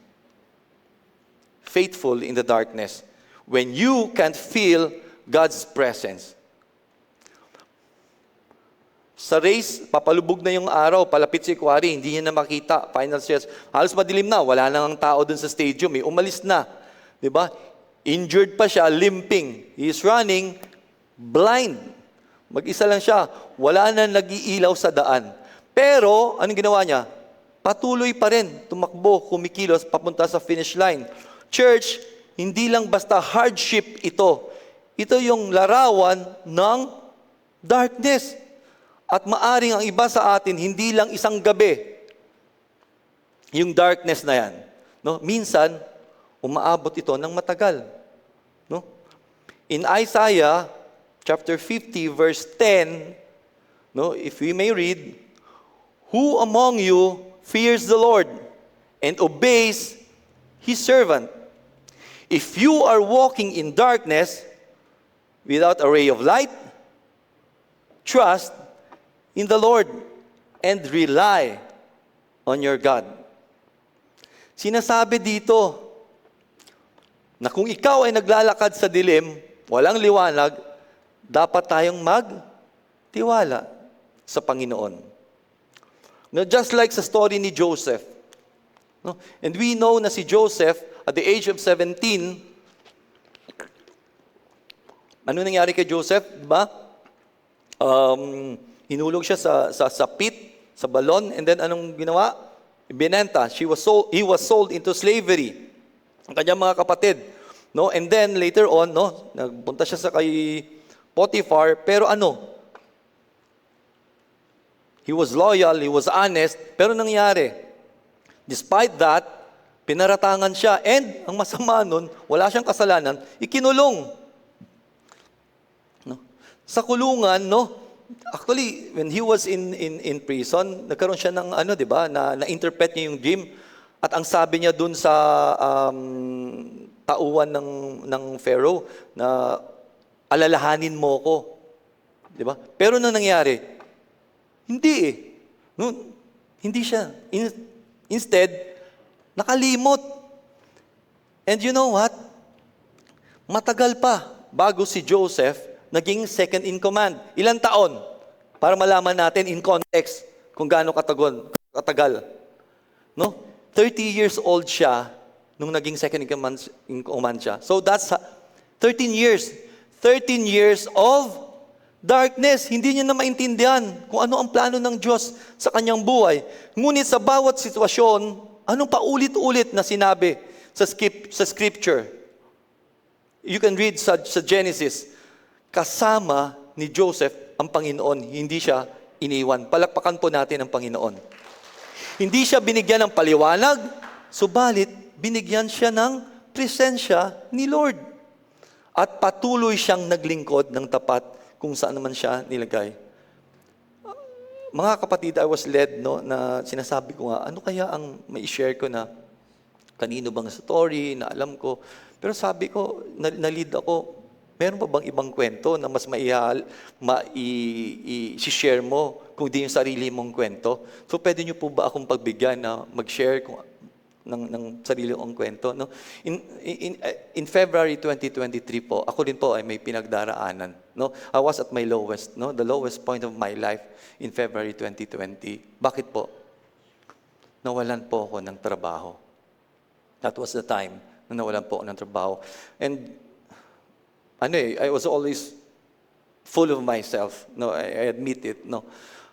Faithful in the darkness. When you can't feel God's presence. Sa race, papalubog na yung araw, palapit si Equary, hindi niya na makita, final stretch. Halos madilim na, wala nang tao dun sa stadium, umalis na. Di ba? Injured pa siya, limping. He is running blind. Mag-isa lang siya, wala na nag-iilaw sa daan. Pero, anong ginawa niya? Patuloy pa rin, tumakbo, kumikilos, papunta sa finish line. Church, hindi lang basta hardship ito. Ito yung larawan ng darkness. At maaring ang iba sa atin, hindi lang isang gabi, yung darkness na yan. No? Minsan, umaabot ito ng matagal. No? In Isaiah chapter 50, verse 10, no, if we may read, "Who among you fears the Lord and obeys His servant? If you are walking in darkness without a ray of light, trust in the Lord and rely on your God." Sinasabi dito na kung ikaw ay naglalakad sa dilim, walang liwanag, dapat tayong magtiwala sa Panginoon. No, just like sa story ni Joseph. No? And we know na si Joseph, at the age of 17, ano nangyari kay Joseph? Diba? Hinulog siya sa pit, sa balon, and then anong ginawa? Binenta. He was sold into slavery. Ang kanyang mga kapatid. No? And then later on, no, nagpunta siya sa kay Potiphar, pero ano? He was loyal, he was honest, pero nangyari. Despite that, Pinaratangan siya. And, ang masama nun, wala siyang kasalanan, ikinulong. No? Sa kulungan, no? Actually, when he was in prison, nagkaroon siya ng ano, 'di ba? Na-interpret niya yung dream. At ang sabi niya dun sa tauhan ng Pharaoh na alalahanin mo ko. 'Di ba? Pero nung nangyari, hindi eh. No, hindi siya. Instead, nakalimot. And you know what? Matagal pa bago si Joseph naging second in command. Ilang taon? Para malaman natin in context kung gaano katagal. No? 30 years old siya nung naging second in command siya. So that's 13 years. 13 years of darkness. Hindi niya na maintindihan kung ano ang plano ng Diyos sa kanyang buhay. Ngunit sa bawat sitwasyon, anong paulit-ulit na sinabi sa scripture? You can read sa Genesis. Kasama ni Joseph ang Panginoon, hindi siya iniwan. Palakpakan po natin ang Panginoon. Hindi siya binigyan ng paliwanag, subalit binigyan siya ng presensya ni Lord. At patuloy siyang naglingkod ng tapat kung saan naman siya nilagay. Mga kapatid, I was led, no, na sinasabi ko nga, ano kaya ang mai-share ko na kanino bang story na alam ko. Pero sabi ko, na-lead ako, meron pa bang ibang kwento na mas mai-share mo kung di yung sarili mong kwento? So, pwede niyo po ba akong pagbigyan na mag-share ng sarili kong kwento? No? In February 2023 po, ako din po ay may pinagdaraanan. No? I was at my lowest, no? The lowest point of my life in February 2020. Bakit po? Nawalan po ako ng trabaho. That was the time na nawalan po ako ng trabaho. And I was always full of myself. No, I admit it. No,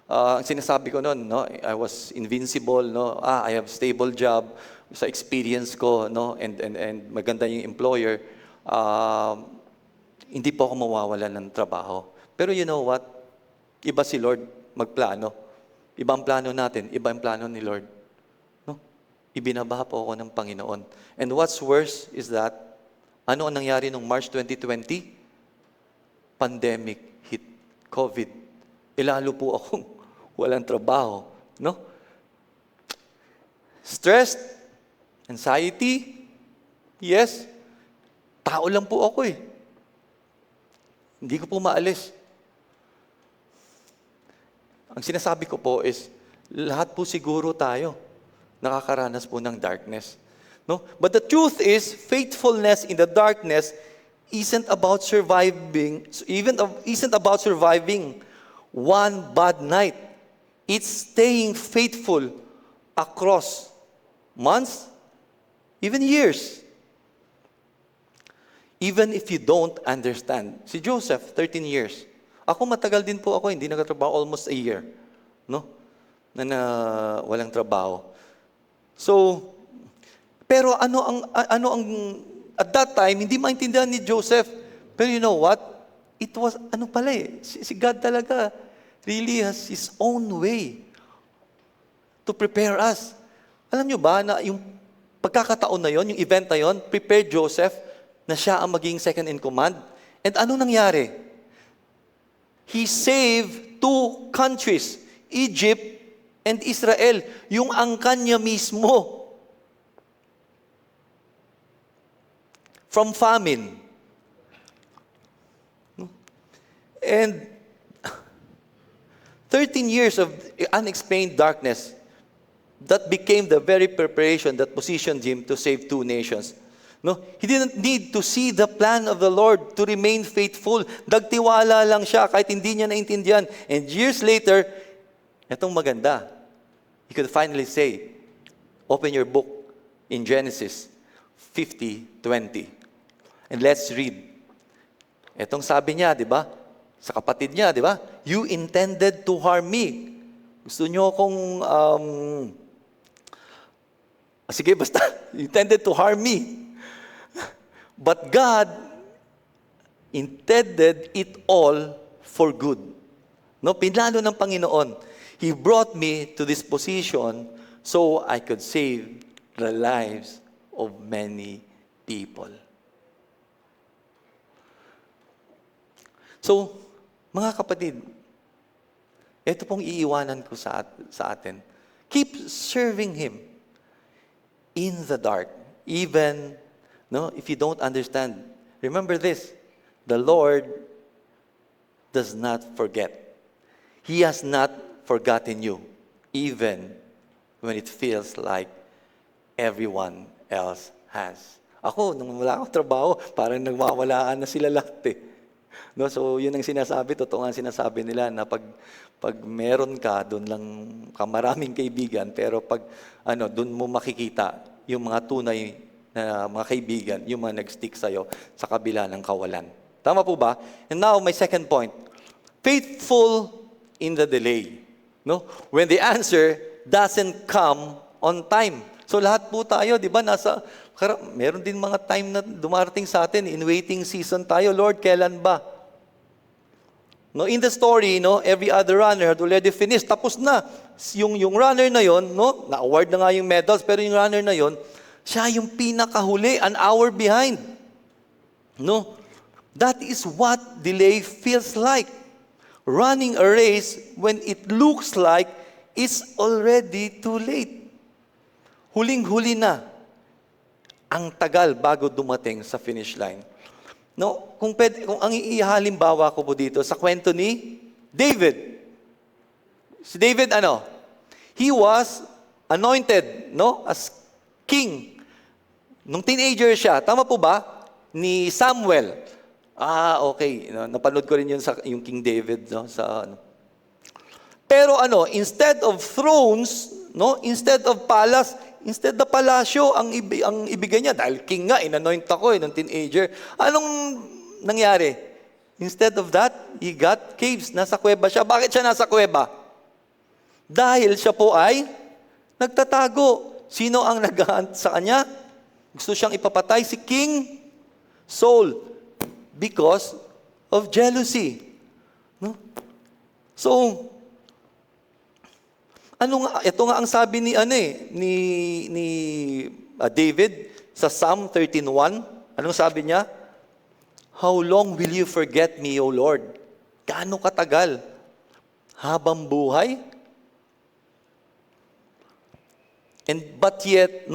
ang sinasabi ko noon, no, I was invincible. No, I have stable job sa experience ko. No, and maganda yung employer. Hindi po ako mawawalan ng trabaho. Pero you know what? Iba si Lord magplano. Iba ang plano natin. Iba ang plano ni Lord. No, ibinabaha po ako ng Panginoon. And what's worse is that ano ang nangyari noong March 2020? Pandemic hit, COVID. Lalo po akong walang trabaho. No? Stressed, anxiety, yes. Tao lang po ako eh. Hindi ko po maalis. Ang sinasabi ko po is, lahat po siguro tayo nakakaranas po ng darkness. No? But the truth is, faithfulness in the darkness isn't about surviving one bad night. It's staying faithful across months, even years. Even if you don't understand. Si Joseph, 13 years. Ako matagal din po ako, hindi nagtatrabaho almost a year. No? Na walang trabaho. So, pero ano ang at that time hindi maintindihan ni Joseph. Pero you know what? It was si God talaga really has his own way to prepare us. Alam niyo ba na yung pagkakataon na yon, yung event na yon, prepared Joseph na siya ang maging second in command. And ano nangyari? He saved two countries, Egypt and Israel, yung angkan niya mismo. From famine. And 13 years of unexplained darkness, that became the very preparation that positioned him to save two nations. No, he didn't need to see the plan of the Lord to remain faithful. Dagtiwala lang siya kahit hindi niya naintindihan. And years later, etong maganda, he could finally say, open your book in Genesis 50:20. And let's read. Etong sabi niya, di ba? Sa kapatid niya, di ba? You intended to harm me. Gusto niyo akong, sige, basta, you intended to harm me. But God intended it all for good. No, pinlano ng Panginoon. He brought me to this position so I could save the lives of many people. So, mga kapatid, ito pong iiwanan ko sa atin. Keep serving Him in the dark. Even, if you don't understand, remember this, the Lord does not forget. He has not forgotten you, even when it feels like everyone else has. Ako, nung wala akong trabaho, parang nagwawalaan na sila lahat eh. So, yun ang sinasabi, totoo ang sinasabi nila na pag meron ka, doon lang ka maraming kaibigan, pero pag doon mo makikita yung mga tunay na mga kaibigan, yung mga nag-stick sa'yo sa kabila ng kawalan. Tama po ba? And now, my second point, faithful in the delay. When the answer doesn't come on time. So lahat po tayo, di ba, meron din mga time na dumarating sa atin, in waiting season tayo, Lord, kailan ba? In the story, every other runner had already finished. Tapos na. Yung runner na yon, na-award na nga yung medals, pero yung runner na yon, siya yung pinakahuli, an hour behind. That is what delay feels like. Running a race when it looks like it's already too late. Huling-huli na. Ang tagal bago dumating sa finish line. Kung ang ihalimbawa ko po dito sa kwento ni David. Si David, he was anointed, as king. Nung teenager siya, tama po ba? Ni Samuel. Okay. Napanood ko rin yun sa yung King David, Pero instead of thrones, instead of palace, instead na palasyo ang ibigay niya. Dahil king nga, inanoint ako ng teenager. Anong nangyari? Instead of that, he got caves. Nasa kuweba siya. Bakit siya nasa kuweba? Dahil siya po ay nagtatago. Sino ang nag-hunt sa kanya? Gusto siyang ipapatay si King Saul because of jealousy. So, ito nga ang sabi ni David sa Psalm 13:1. Anong sabi niya? How long will you forget me, O Lord? Gaano katagal? Habang buhay? But yet,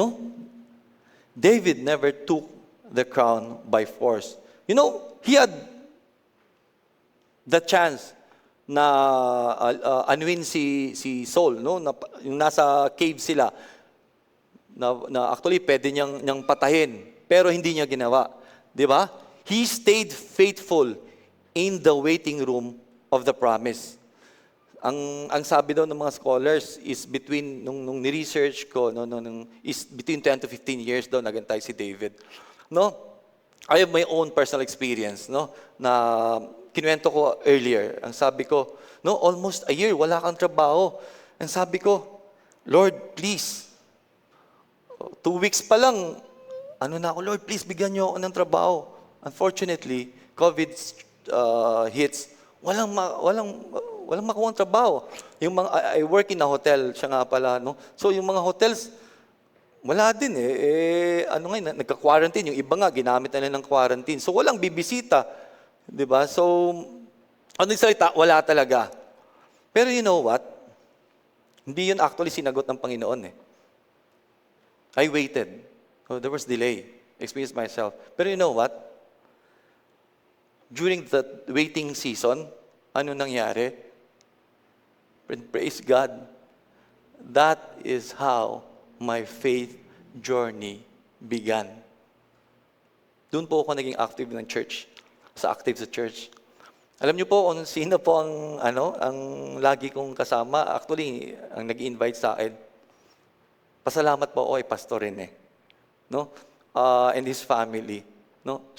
David never took the crown by force. He had the chance na anuin si Saul, yung nasa cave sila, na actually pwede niyang patahin, pero hindi niya ginawa. Di ba? He stayed faithful in the waiting room of the promise. Ang sabi daw ng mga scholars is between, nung ni-research ko, is between 10 to 15 years daw nagantay si David. I have my own personal experience, na kinuwento ko earlier. Ang sabi ko, almost a year, wala kang trabaho. Ang sabi ko, Lord, please, 2 weeks pa lang, Lord, please, bigyan niyo ako ng trabaho. Unfortunately, COVID hits, walang makuha ng trabaho. I work in a hotel, siya nga pala, So, yung mga hotels, wala din nagka-quarantine. Yung iba nga, ginamit na ng quarantine. So, walang bibisita. Diba? So, yung salita? Wala talaga. Pero you know what? Hindi yun actually sinagot ng Panginoon I waited. There was delay. Experienced myself. Pero you know what? During the waiting season, ano nangyari? Praise God. That is how my faith journey began. Doon po ako naging active ng church. Active sa church. Alam niyo po kung sino po ang lagi kong kasama. Actually, ang nag-invite sa akin. Pasalamat po ako kay Pastor Rene. And his family.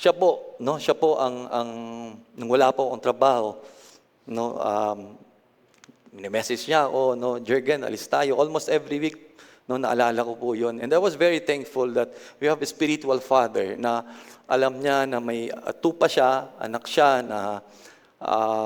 Siya po ang nung wala po akong trabaho, message niya ako, Jurgen, alis tayo. Almost every week, naalala ko po yun. And I was very thankful that we have a spiritual father na alam niya na may tupa siya, anak siya, na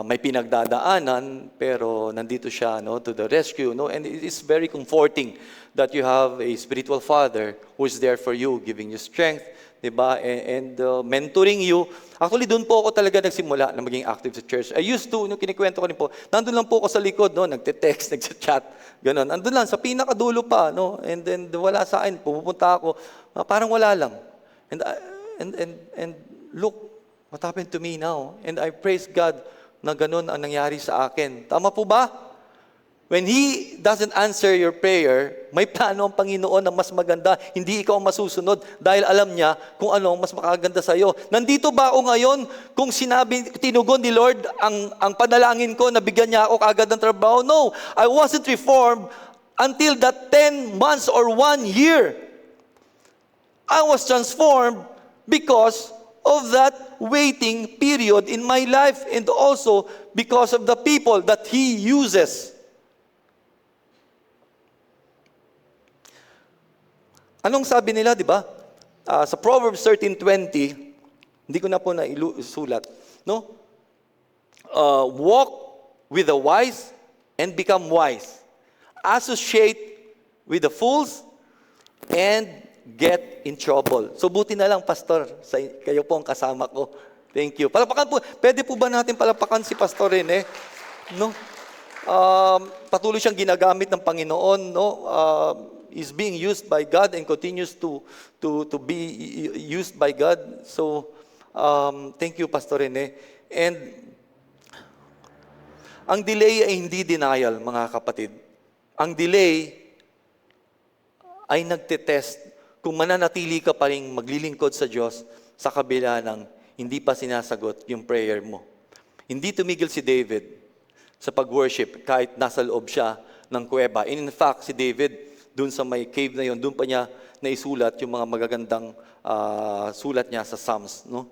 may pinagdadaanan, pero nandito siya, no, to the rescue, no? And it is very comforting that you have a spiritual father who is there for you, giving you strength, 'di ba? And mentoring you. Actually, doon po ako talaga nagsimula na maging active sa church. I used to, nung kinikwento ko rin po, nandun lang po ako sa likod, no, nagte-text, nagchat, ganun. Andun lang, sa pinakadulo pa, no? And then wala sa akin, pupunta ako, parang wala lang. And look what happened to me now. And I praise God na ganun ang nangyari sa akin. Tama po ba? When He doesn't answer your prayer, may plano ang Panginoon na mas maganda. Hindi ikaw ang masusunod dahil alam niya kung ano ang mas makaganda sa iyo. Nandito ba ako ngayon kung tinugon ni Lord ang panalangin ko na bigyan niya ako kaagad ng trabaho? No, I wasn't reformed until that 10 months or 1 year. I was transformed because of that waiting period in my life and also because of the people that He uses. Anong sabi nila, di ba? Sa Proverbs 13:20, hindi ko na po naisulat, no? Walk with the wise and become wise. Associate with the fools and get in trouble. So buti na lang, Pastor, kayo po ang kasama ko. Thank you. Palapakan po. Pwede po ba natin palapakan si Pastor Rene? No? Patuloy siyang ginagamit ng Panginoon, no? Is being used by God and continues to be used by God. So, thank you, Pastor Rene. And ang delay ay hindi denial, mga kapatid. Ang delay ay nagtetest kung mananatili ka pa rin maglilingkod sa Diyos sa kabila ng hindi pa sinasagot yung prayer mo. Hindi tumigil si David sa pag-worship kahit nasa loob siya ng kuweba. In fact, si David, doon sa may cave na yon, doon pa niya naisulat yung mga magagandang sulat niya sa Psalms, no?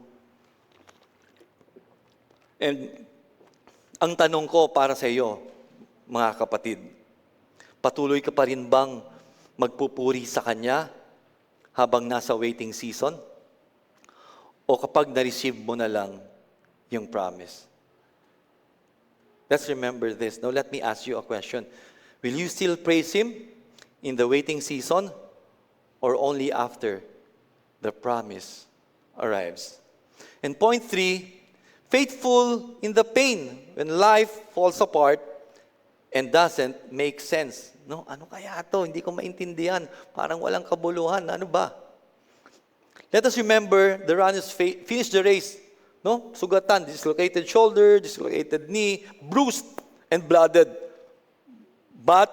And ang tanong ko para sa iyo, mga kapatid, patuloy ka pa rin bang magpupuri sa Kanya habang nasa waiting season? O kapag na-receive mo na lang yung promise? Let's remember this. Now, let me ask you a question. Will you still praise Him in the waiting season or only after the promise arrives? And point 3, faithful in the pain when life falls apart and doesn't make sense. No, ano kaya to? Hindi ko maintindihan. Parang walang kabuluhan. Ano ba? Let us remember the runners finished the race. No? Sugatan, dislocated shoulder, dislocated knee, bruised and blooded, but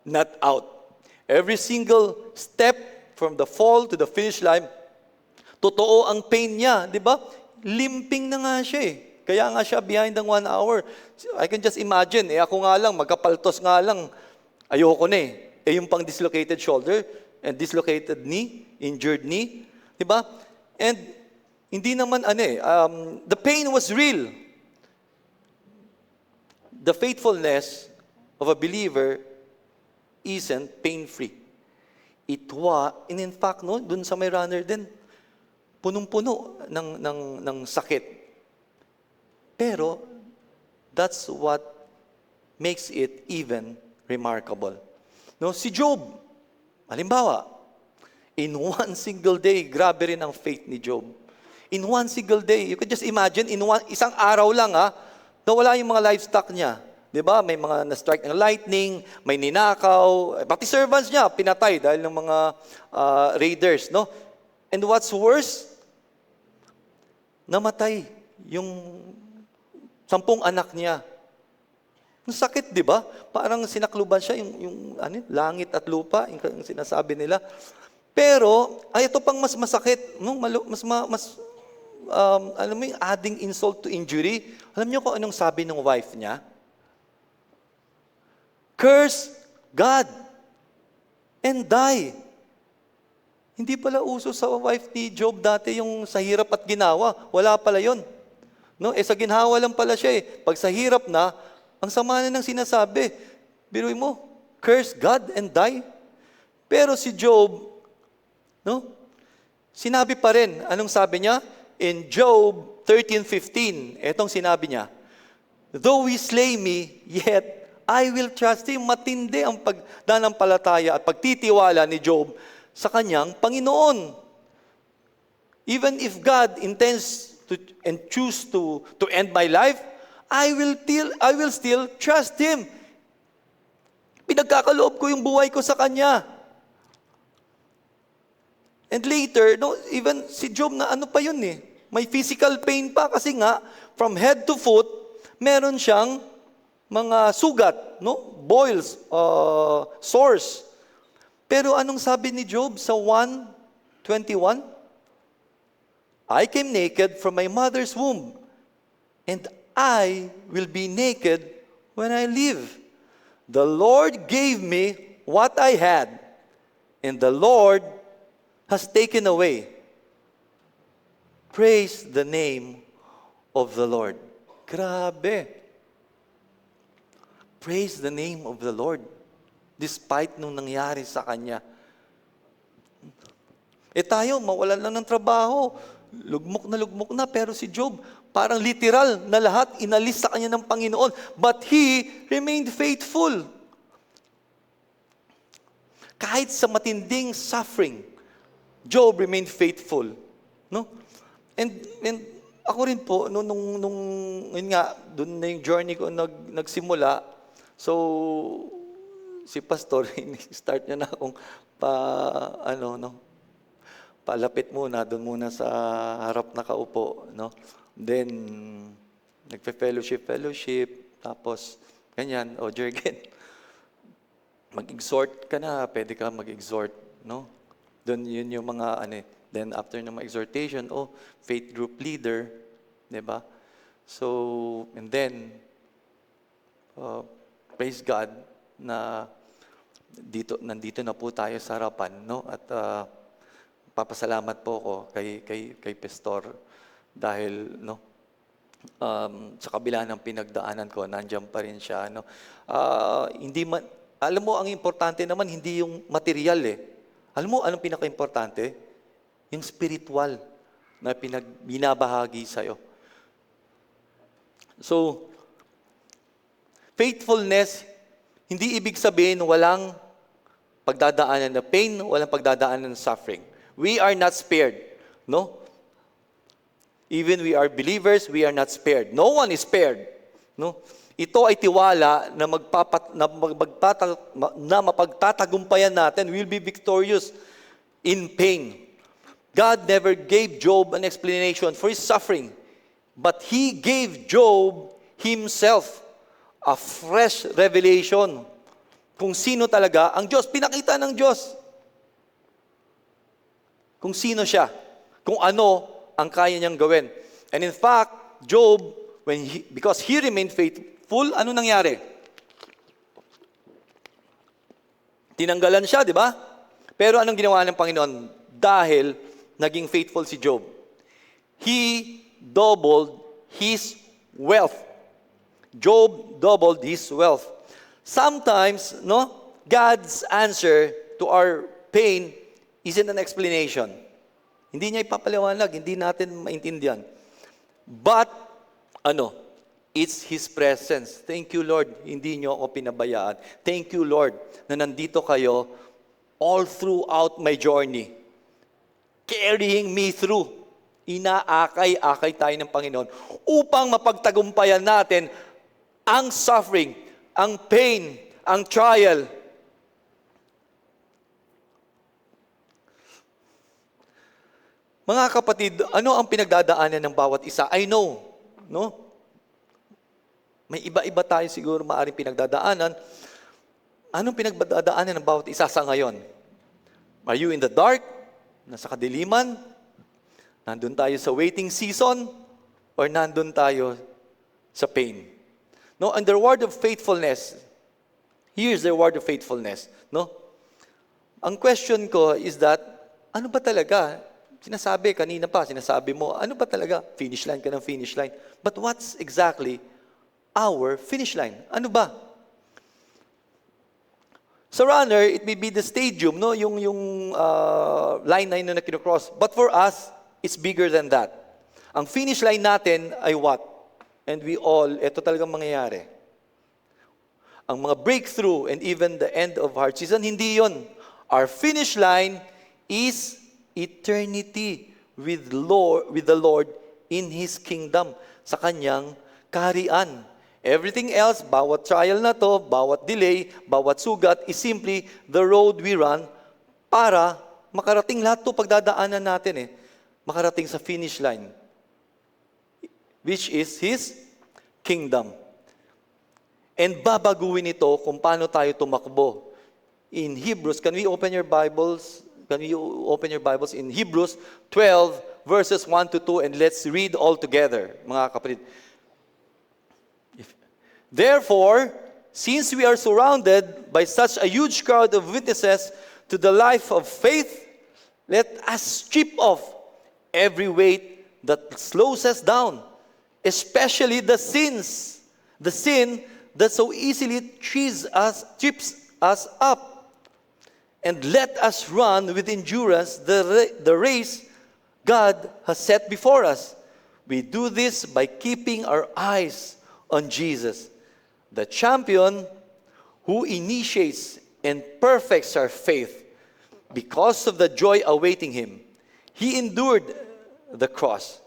not out. Every single step from the fall to the finish line, totoo ang pain niya, di ba? Limping na nga siya eh. Kaya nga siya behind ng 1 hour. I can just imagine, ako nga lang, magkapaltos nga lang, ayoko na eh. Yung pang dislocated shoulder and dislocated knee, injured knee, di ba? And hindi naman the pain was real. The faithfulness of a believer isn't pain-free. And in fact, no, dun sa may runner din, punong-puno ng sakit. Pero, that's what makes it even remarkable. No, si Job, halimbawa, in one single day, grabe rin ang faith ni Job. In one single day, you can just imagine, isang araw lang nawala yung mga livestock niya. Diba? May mga na-strike ng lightning, may ninakaw, pati servants niya, pinatay dahil ng mga raiders, no? And what's worse, namatay yung 10 anak niya. Ang sakit, di ba? Parang sinakluban siya, yung langit at lupa, yung sinasabi nila. Pero, ito pang mas masakit, no? Alam mo yung adding insult to injury? Alam niyo kung anong sabi ng wife niya? Curse God and die. Hindi pala uso sa wife ni Job dati yung sa hirap at ginawa. Wala pala yon. No? Sa ginhawa lang pala siya eh. Pag sa hirap na, ang sama na ng sinasabi. Biruin mo, curse God and die. Pero si Job, no? Sinabi pa rin. Anong sabi niya? In Job 13:15, etong sinabi niya, Though he slay me, yet I will trust him. Matindi ang pagdanampalataya at pagtitiwala ni Job sa kanyang Panginoon. Even if God intends to and choose to end my life, I will still trust him. Pinagkakaloob ko yung buhay ko sa kanya. And later, no, even si Job na ano pa yun eh, may physical pain pa kasi nga, from head to foot, meron siyang mga sugat, no? Boils, sores. Pero anong sabi ni Job sa 1:21? I came naked from my mother's womb, and I will be naked when I live. The Lord gave me what I had, and the Lord has taken away. Praise the name of the Lord. Grabe. Praise the name of the Lord. Despite nung nangyari sa kanya. Tayo, mawalan lang ng trabaho. Lugmok na, pero si Job, parang literal na lahat inalis sa kanya ng Panginoon. But he remained faithful. Kahit sa matinding suffering, Job remained faithful. No? And ako rin po, nung yun nga, doon na yung journey ko nagsimula. So, si Pastor, start niya na akong palapit muna, doon muna sa harap nakaupo, no? Then, fellowship, tapos, ganyan, Jurgen, mag-exhort ka na, pwede ka mag-exhort, no? Doon, yun yung mga, then after ng exhortation, faith group leader, di ba? So, and then, praise God, na nandito na po tayo sa harapan, no? At, papasalamat po ako kay Pastor dahil sa kabila ng pinagdaanan ko nandiyan pa rin siya alam mo ang importante naman hindi yung material Alam mo anong pinaka-importante? Yung spiritual na binabahagi sa iyo. So faithfulness hindi ibig sabihin walang pagdadaanan ng pain, walang pagdadaanan ng suffering. We are not spared, no? Even we are believers, we are not spared. No one is spared, no? Ito ay tiwala na mapagtatagumpayan natin. We'll be victorious in pain. God never gave Job an explanation for his suffering, but He gave Job himself a fresh revelation kung sino talaga ang Diyos. Pinakita ng Diyos kung sino siya, kung ano ang kaya niyang gawin. And in fact, Job, because he remained faithful, ano nangyari? Tinanggalan siya, di ba? Pero anong ginawa ng Panginoon? Dahil naging faithful si Job. He doubled his wealth. Job doubled his wealth. Sometimes, God's answer to our pain isn't an explanation. Hindi niya ipapaliwanag, hindi natin maintindihan. But, it's His presence. Thank you, Lord, hindi niyo ako pinabayaan. Thank you, Lord, na nandito kayo all throughout my journey. Carrying me through. Inaakay-akay tayo ng Panginoon upang mapagtagumpayan natin ang suffering, ang pain, ang trial. Mga kapatid, ano ang pinagdadaanan ng bawat isa? I know, no? May iba-iba tayo siguro maaaring pinagdadaanan. Anong pinagdadaanan ng bawat isa sa ngayon? Are you in the dark? Nasa kadiliman? Nandun tayo sa waiting season? Or nandun tayo sa pain? No, and the word of faithfulness, here's the word of faithfulness, no? Ang question ko is that, ano ba talaga? Sinasabi mo, ano ba talaga? Finish line ka ng finish line. But what's exactly our finish line? Ano ba? Sa runner, it may be the stadium, no? Yung line na yun na kinocross. But for us, it's bigger than that. Ang finish line natin ay what? and we all, ito talagang mangyayari. Ang mga breakthrough and even the end of our season, hindi yon. Our finish line is eternity with the Lord in His kingdom, sa Kanyang kaharian. Everything else, bawat trial na to, bawat delay, bawat sugat, is simply the road we run para makarating lahat to pagdadaanan natin makarating sa finish line, which is His kingdom. And babaguhin ito kung paano tayo tumakbo. In Hebrews, can we open your Bibles? Can you open your Bibles in Hebrews 12, verses 1 to 2, and let's read all together, mga kapatid. Therefore, since we are surrounded by such a huge crowd of witnesses to the life of faith, let us strip off every weight that slows us down, especially the sin that so easily trips us up. And let us run with endurance the race God has set before us. We do this by keeping our eyes on Jesus, the champion who initiates and perfects our faith. Because of the joy awaiting Him, He endured the cross,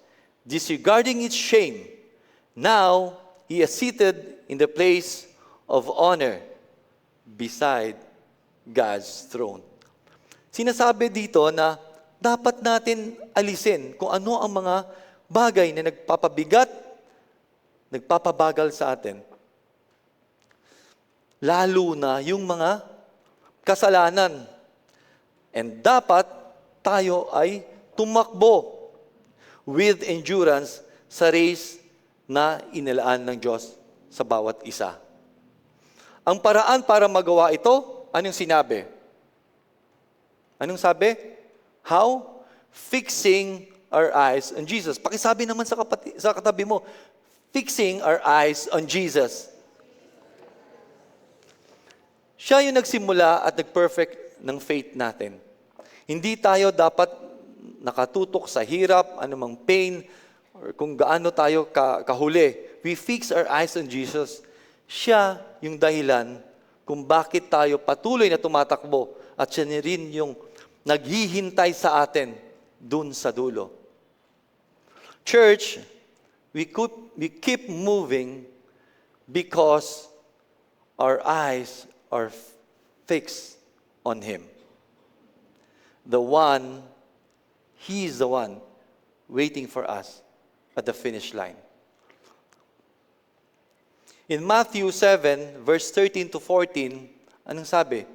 disregarding its shame. Now, He is seated in the place of honor beside God's throne. Sinasabi dito na dapat natin alisin kung ano ang mga bagay na nagpapabigat, nagpapabagal sa atin. Lalo na yung mga kasalanan. And dapat tayo ay tumakbo with endurance sa race na inilaan ng Diyos sa bawat isa. Ang paraan para magawa ito, anong sinabi? Anong sabi? How? Fixing our eyes on Jesus. Pakisabi naman sa katabi mo, fixing our eyes on Jesus. Siya yung nagsimula at nag-perfect ng faith natin. Hindi tayo dapat nakatutok sa hirap, anumang pain, or kung gaano tayo kahuli. We fix our eyes on Jesus. Siya yung dahilan kung bakit tayo patuloy na tumatakbo at siya rin yung naghihintay sa atin dun sa dulo. Church, we keep moving because our eyes are fixed on Him. He is the one waiting for us at the finish line. In Matthew 7, verse 13 to 14, anong sabi?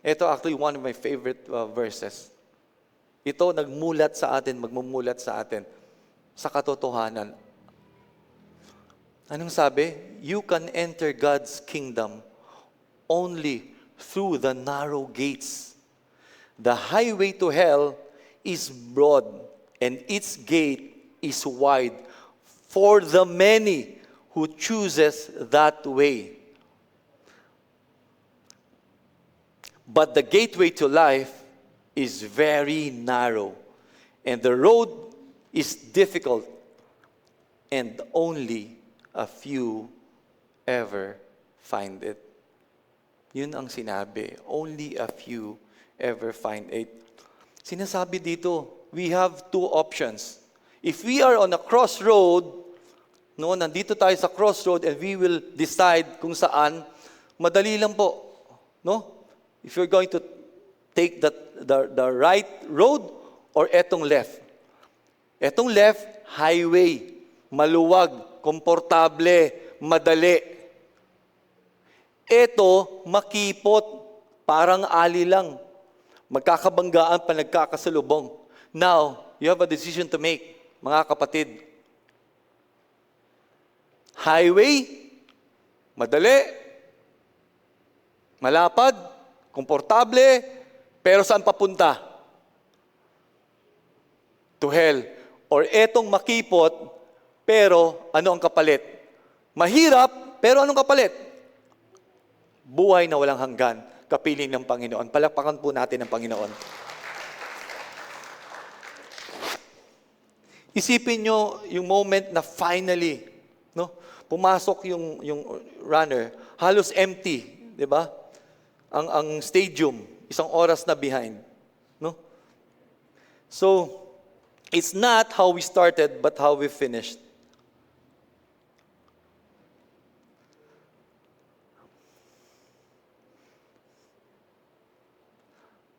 Ito actually one of my favorite verses. Ito nagmulat sa atin, magmumulat sa atin sa katotohanan. Anong sabi? You can enter God's kingdom only through the narrow gates. The highway to hell is broad and its gate is wide for the many who chooses that way. But the gateway to life is very narrow, and the road is difficult, and only a few ever find it. Yun ang sinabi. Only a few ever find it. Sinasabi dito, we have two options. If we are on a crossroad, nandito tayo sa crossroad and we will decide kung saan, madali lang po. If you're going to take the right road or etong left. Etong left, highway, maluwag, komportable, madali. Ito, makipot, parang ali lang. Magkakabanggaan pa nagkakasalubong. Now, you have a decision to make, mga kapatid. Highway, madali, malapad, komportable, pero saan papunta? To hell. Or etong makipot, pero ano ang kapalit? Mahirap, pero anong kapalit? Buhay na walang hanggan, kapiling ng Panginoon. Palakpakan po natin ang Panginoon. Isipin nyo yung moment na finally, no? Pumasok yung runner, halos empty, di ba? Ang stadium, isang oras na behind, no? So, it's not how we started, but how we finished.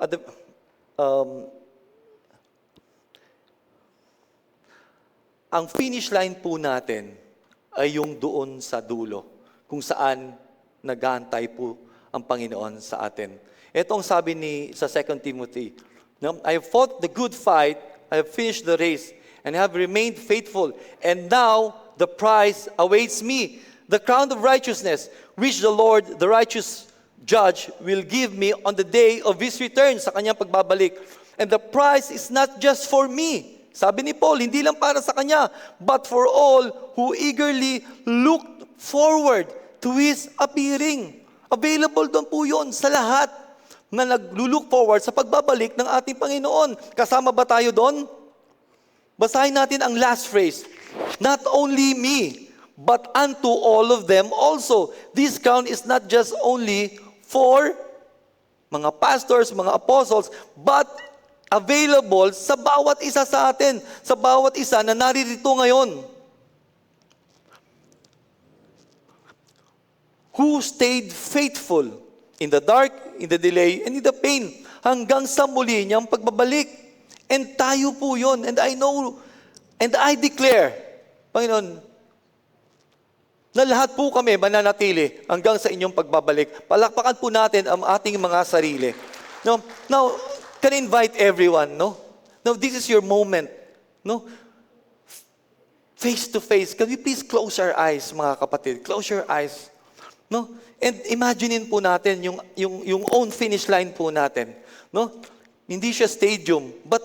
At the, ang finish line po natin ay yung doon sa dulo, kung saan nag-aantay po ang Panginoon sa atin. Ito ang sabi sa 2 Timothy, no? I have fought the good fight, I have finished the race, and have remained faithful. And now the prize awaits me, the crown of righteousness, which the Lord, the righteous Judge, will give me on the day of His return, sa Kanyang pagbabalik. And the prize is not just for me. Sabi ni Paul, hindi lang para sa Kanya, but for all who eagerly look forward to His appearing. Available doon po yun sa lahat na nag-look forward sa pagbabalik ng ating Panginoon. Kasama ba tayo doon? Basahin natin ang last phrase. Not only me, but unto all of them also. This crown is not just only for mga pastors, mga apostles, but available sa bawat isa sa atin, sa bawat isa na naririto ngayon. Who stayed faithful in the dark, in the delay, and in the pain, hanggang sa muli niyang pagbabalik. And tayo po yun. And I know, and I declare, Panginoon, na lahat po kami mananatili hanggang sa inyong pagbabalik. Palakpakan po natin ang ating mga sarili. Now, can I invite everyone, no? Now, this is your moment, no? Face to face. Can we please close our eyes, mga kapatid? Close your eyes. No? And imaginein po natin yung own finish line po natin, no? Hindi siya stadium, but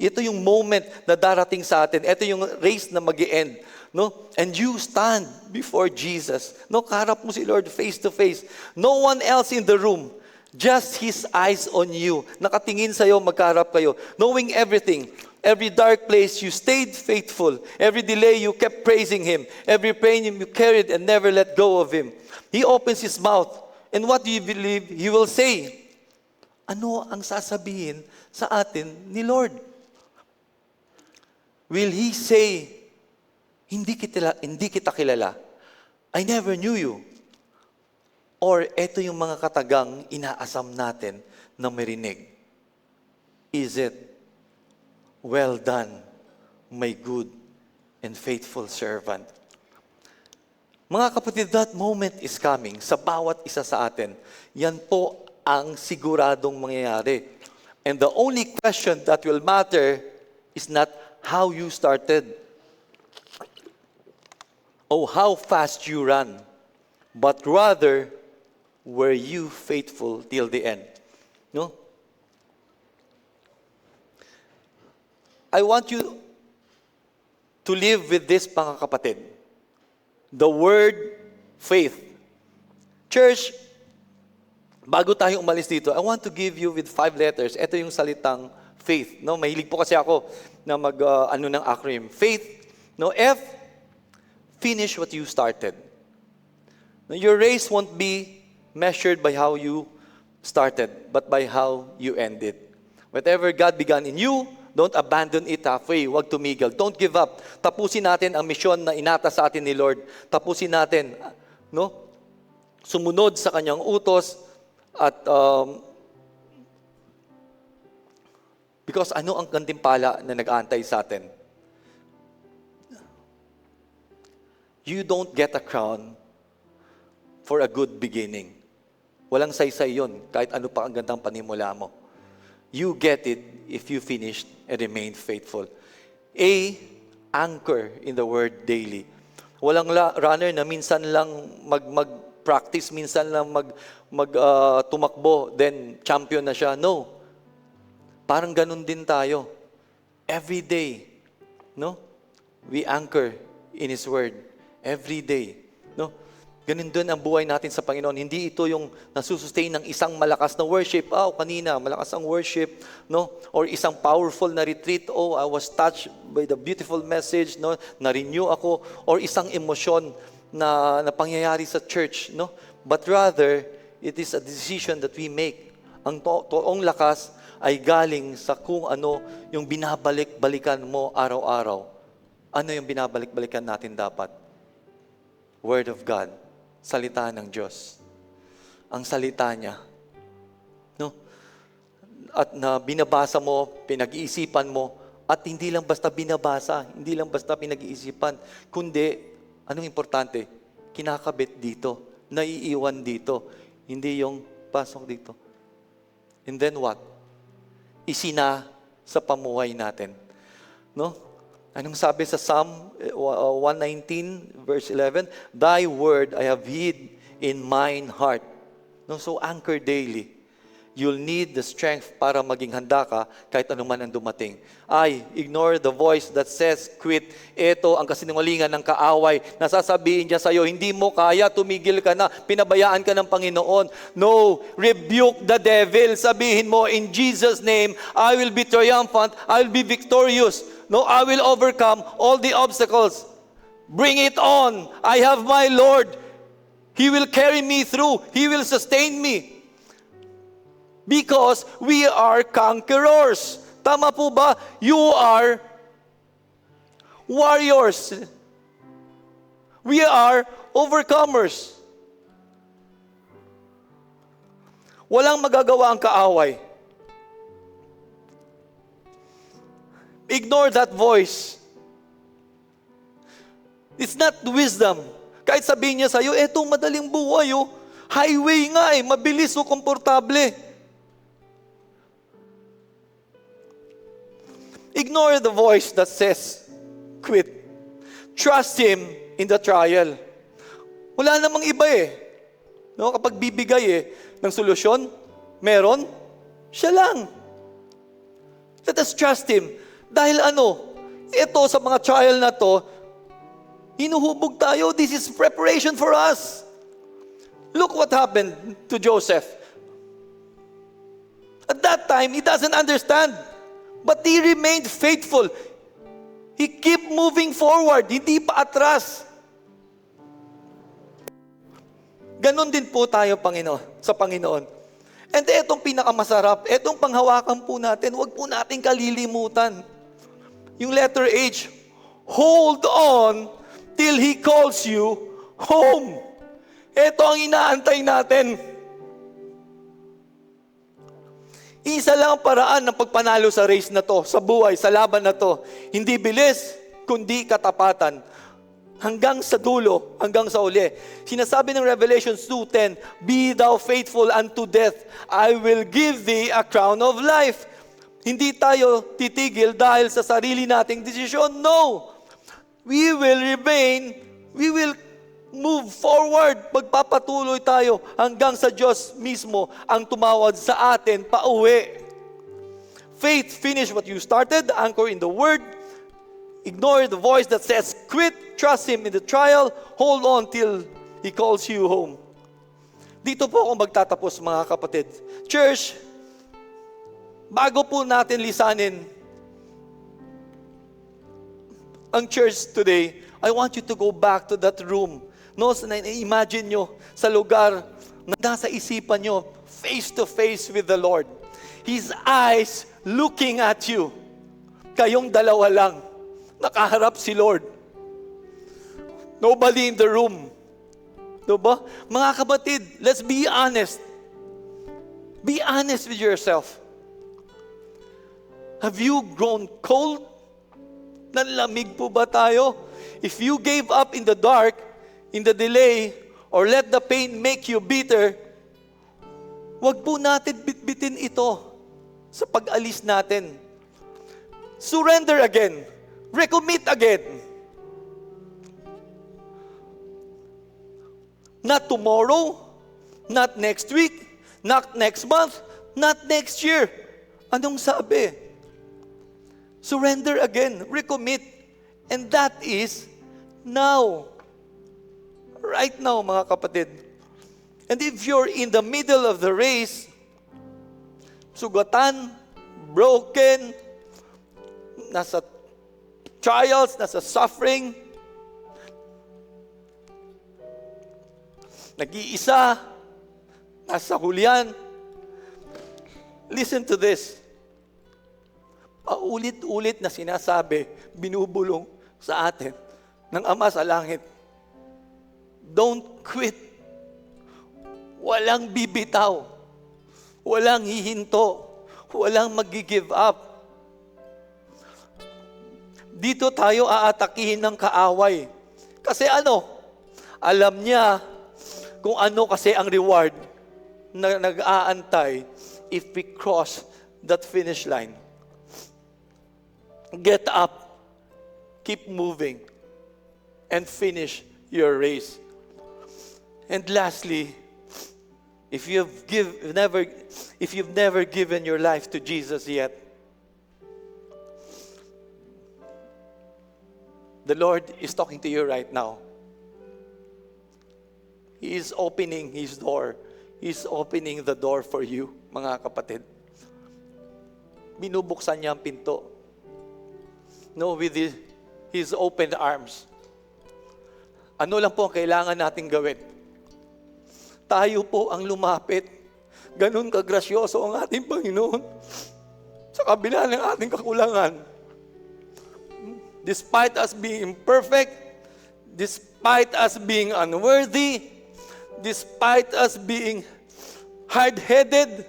ito yung moment na darating sa atin. Ito yung race na mag-i-end. No? And you stand before Jesus. No, kaharap mo si Lord face to face. No one else in the room. Just His eyes on you. Nakatingin sa'yo, magkaharap kayo. Knowing everything. Every dark place, you stayed faithful. Every delay, you kept praising Him. Every pain, you carried and never let go of Him. He opens His mouth. And what do you believe He will say? Ano ang sasabihin sa atin ni Lord? Will He say, hindi kita kilala. I never knew you. Or ito yung mga katagang inaasam natin na marinig. Is it, well done, my good and faithful servant. Mga kapatid, that moment is coming sa bawat isa sa atin. Yan po ang siguradong mangyayari. And the only question that will matter is not how you started, oh, how fast you run, but rather, were you faithful till the end? No? I want you to live with this, mga kapatid. The word faith. Church, bago tayo umalis dito, I want to give you with 5 letters. Ito yung salitang faith. No? Mahilig po kasi ako na ng acronym. Faith, no? F, finish what you started. Now, your race won't be measured by how you started, but by how you ended. Whatever God began in you, don't abandon it halfway. Huwag tumigil. Don't give up. Tapusin natin ang misyon na inata sa atin ni Lord. Tapusin natin, no? Sumunod sa kanyang utos at because ano ang gantimpala na nag-aantay sa atin? You don't get a crown for a good beginning. Walang saysay yun, kahit ano pa ang gandang panimula mo. You get it if you finished and remained faithful. A, anchor in the word daily. Walang runner na minsan lang mag-practice, minsan lang tumakbo, then champion na siya. No. Parang ganun din tayo. Every day, no? We anchor in His word. Every day, no? Ganun din ang buhay natin sa Panginoon. Hindi ito yung nasusustain ng isang malakas na worship. Kanina, malakas ang worship, no? Or isang powerful na retreat. I was touched by the beautiful message, no, na-renew ako, or isang emosyon na pangyayari sa church, no? But rather, it is a decision that we make. Ang toong lakas ay galing sa kung ano yung binabalik-balikan mo araw-araw. Ano yung binabalik-balikan natin dapat? Word of God. Salita ng Diyos. Ang salita niya. No? At na binabasa mo, pinag-iisipan mo, at hindi lang basta binabasa, hindi lang basta pinag-iisipan, kundi, anong importante? Kinakabit dito, naiiwan dito, hindi yung pasok dito. And then what? Isina sa pamuhay natin. No? Anong sabi sa Psalm 119 verse 11? Thy word I have hid in mine heart. No? So anchor daily. You'll need the strength para maging handa ka kahit anuman ang dumating. Ignore the voice that says, quit. Ito ang kasinungalingan ng kaaway. Nasasabihin niya sa'yo, hindi mo kaya, tumigil ka na, pinabayaan ka ng Panginoon. No, rebuke the devil. Sabihin mo, in Jesus' name, I will be triumphant, I will be victorious. No, I will overcome all the obstacles. Bring it on. I have my Lord. He will carry me through. He will sustain me. Because we are conquerors. Tama po ba? You are warriors. We are overcomers. Walang magagawa ang kaaway. Ignore that voice. It's not wisdom. Kahit sabihin niya sa'yo, etong madaling buhay, highway nga mabilis o komportable. Ignore the voice that says, quit. Trust Him in the trial. Wala namang iba No, kapag bibigay ng solusyon, meron, siya lang. Let us trust Him. Dahil ito sa mga trial na to, hinuhubog tayo. This is preparation for us. Look what happened to Joseph. At that time, he doesn't understand. But he remained faithful. He kept moving forward, hindi pa atras. Ganon din po tayo, sa Panginoon. And etong pinakamasarap, etong panghawakan po natin, huwag po natin kalilimutan. Yung letter H, hold on till He calls you home. Ito ang inaantay natin. Isa lang ang paraan ng pagpanalo sa race na to, sa buhay, sa laban na to. Hindi bilis, kundi katapatan. Hanggang sa dulo, hanggang sa uli. Sinasabi ng Revelation 2:10, be thou faithful unto death, I will give thee a crown of life. Hindi tayo titigil dahil sa sarili nating desisyon. No! We will remain, we will move forward. Magpapatuloy tayo hanggang sa Diyos mismo ang tumawad sa atin pauwi. Faith, finish what you started, anchor in the Word. Ignore the voice that says, quit, trust Him in the trial, hold on till He calls you home. Dito po ako magtatapos, mga kapatid. Church, bago po natin lisanin ang church today, I want you to go back to that room. No, imagine nyo sa lugar na nasa isipan nyo, face to face with the Lord. His eyes looking at you. Kayong dalawa lang. Nakaharap si Lord. Nobody in the room. Diba? Mga kapatid, let's be honest. Be honest with yourself. Have you grown cold? Nanlamig po ba tayo? If you gave up in the dark, in the delay, or let the pain make you bitter, wag po natin bitbitin ito sa pag-alis natin. Surrender again. Recommit again. Not tomorrow, not next week, not next month, not next year. Anong sabi? Surrender again. Recommit. And that is now. Right now, mga kapatid. And if you're in the middle of the race, sugatan, broken, nasa trials, nasa suffering, nag-iisa, nasa hulihan. Listen to this. Paulit-ulit na sinasabi, binubulong sa atin ng Ama sa langit. Don't quit. Walang bibitaw. Walang hihinto. Walang mag-give up. Dito tayo aatakihin ng kaaway. Kasi alam niya kung ano kasi ang reward na nag-aantay if we cross that finish line. Get up, keep moving, and finish your race. And lastly, if you've never given your life to Jesus yet, the Lord is talking to you right now. He is opening His door. He is opening the door for you, mga kapatid. Binubuksan niya ang pinto. No, with His open arms. Ano lang po ang kailangan nating gawin? Tayo po ang lumapit. Ganun kagrasyoso ang ating Panginoon. Sa kabila ng ating kakulangan. Despite us being imperfect, despite us being unworthy, despite us being hard-headed,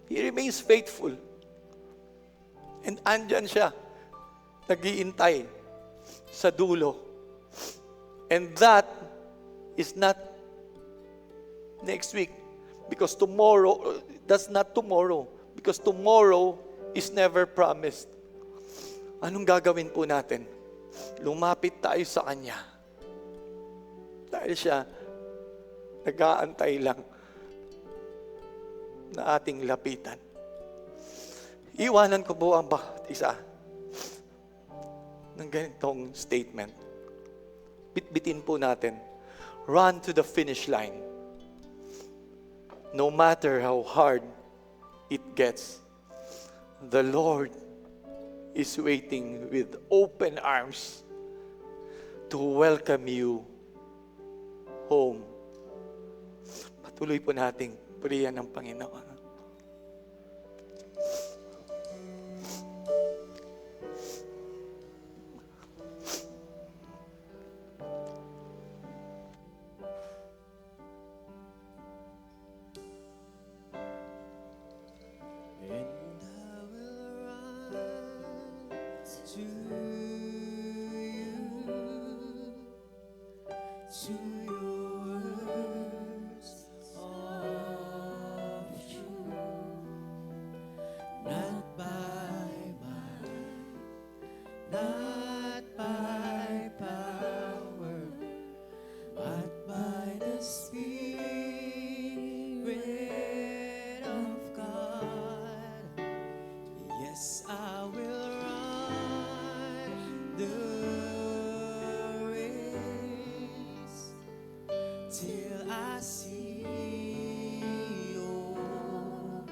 He remains faithful. And andyan siya, nag-iintay sa dulo. And that is not next week. Because tomorrow, that's not tomorrow. Because tomorrow is never promised. Anong gagawin po natin? Lumapit tayo sa Kanya. Dahil siya, nag-aantay lang na ating lapitan. Iwanan ko po ang bawat isa ng ganitong statement. Bitbitin po natin. Run to the finish line. No matter how hard it gets, the Lord is waiting with open arms to welcome you home. Patuloy po nating purihan ng Panginoon. To your words of truth, not by might, not by power, but by the Spirit of God. Yes, I will run the till I see your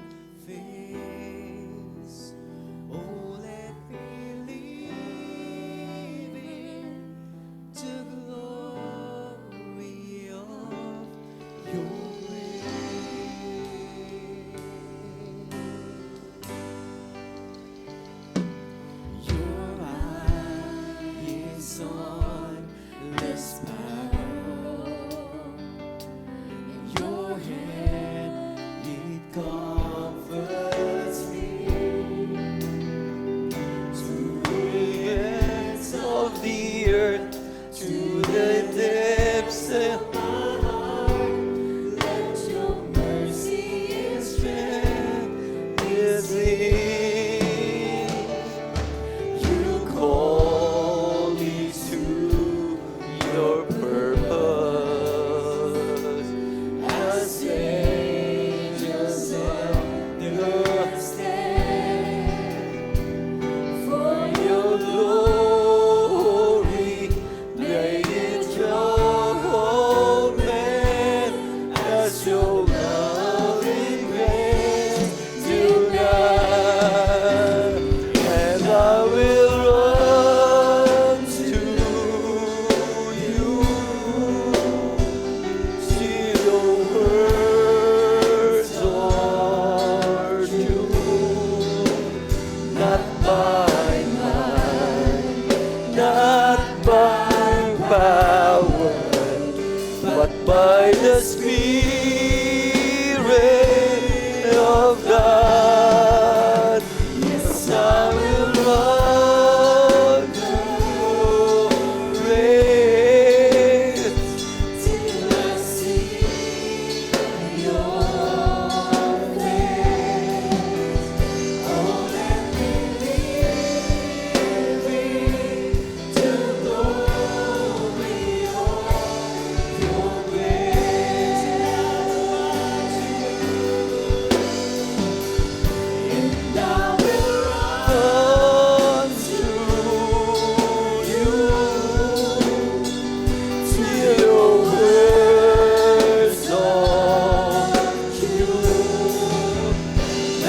face. Oh, let me live in the glory of your grace. Your eyes on this power. Comforts me to the ends of the earth, to the depths of my heart. Let your mercy and strength is in. You call me to your purpose as your loving grace do not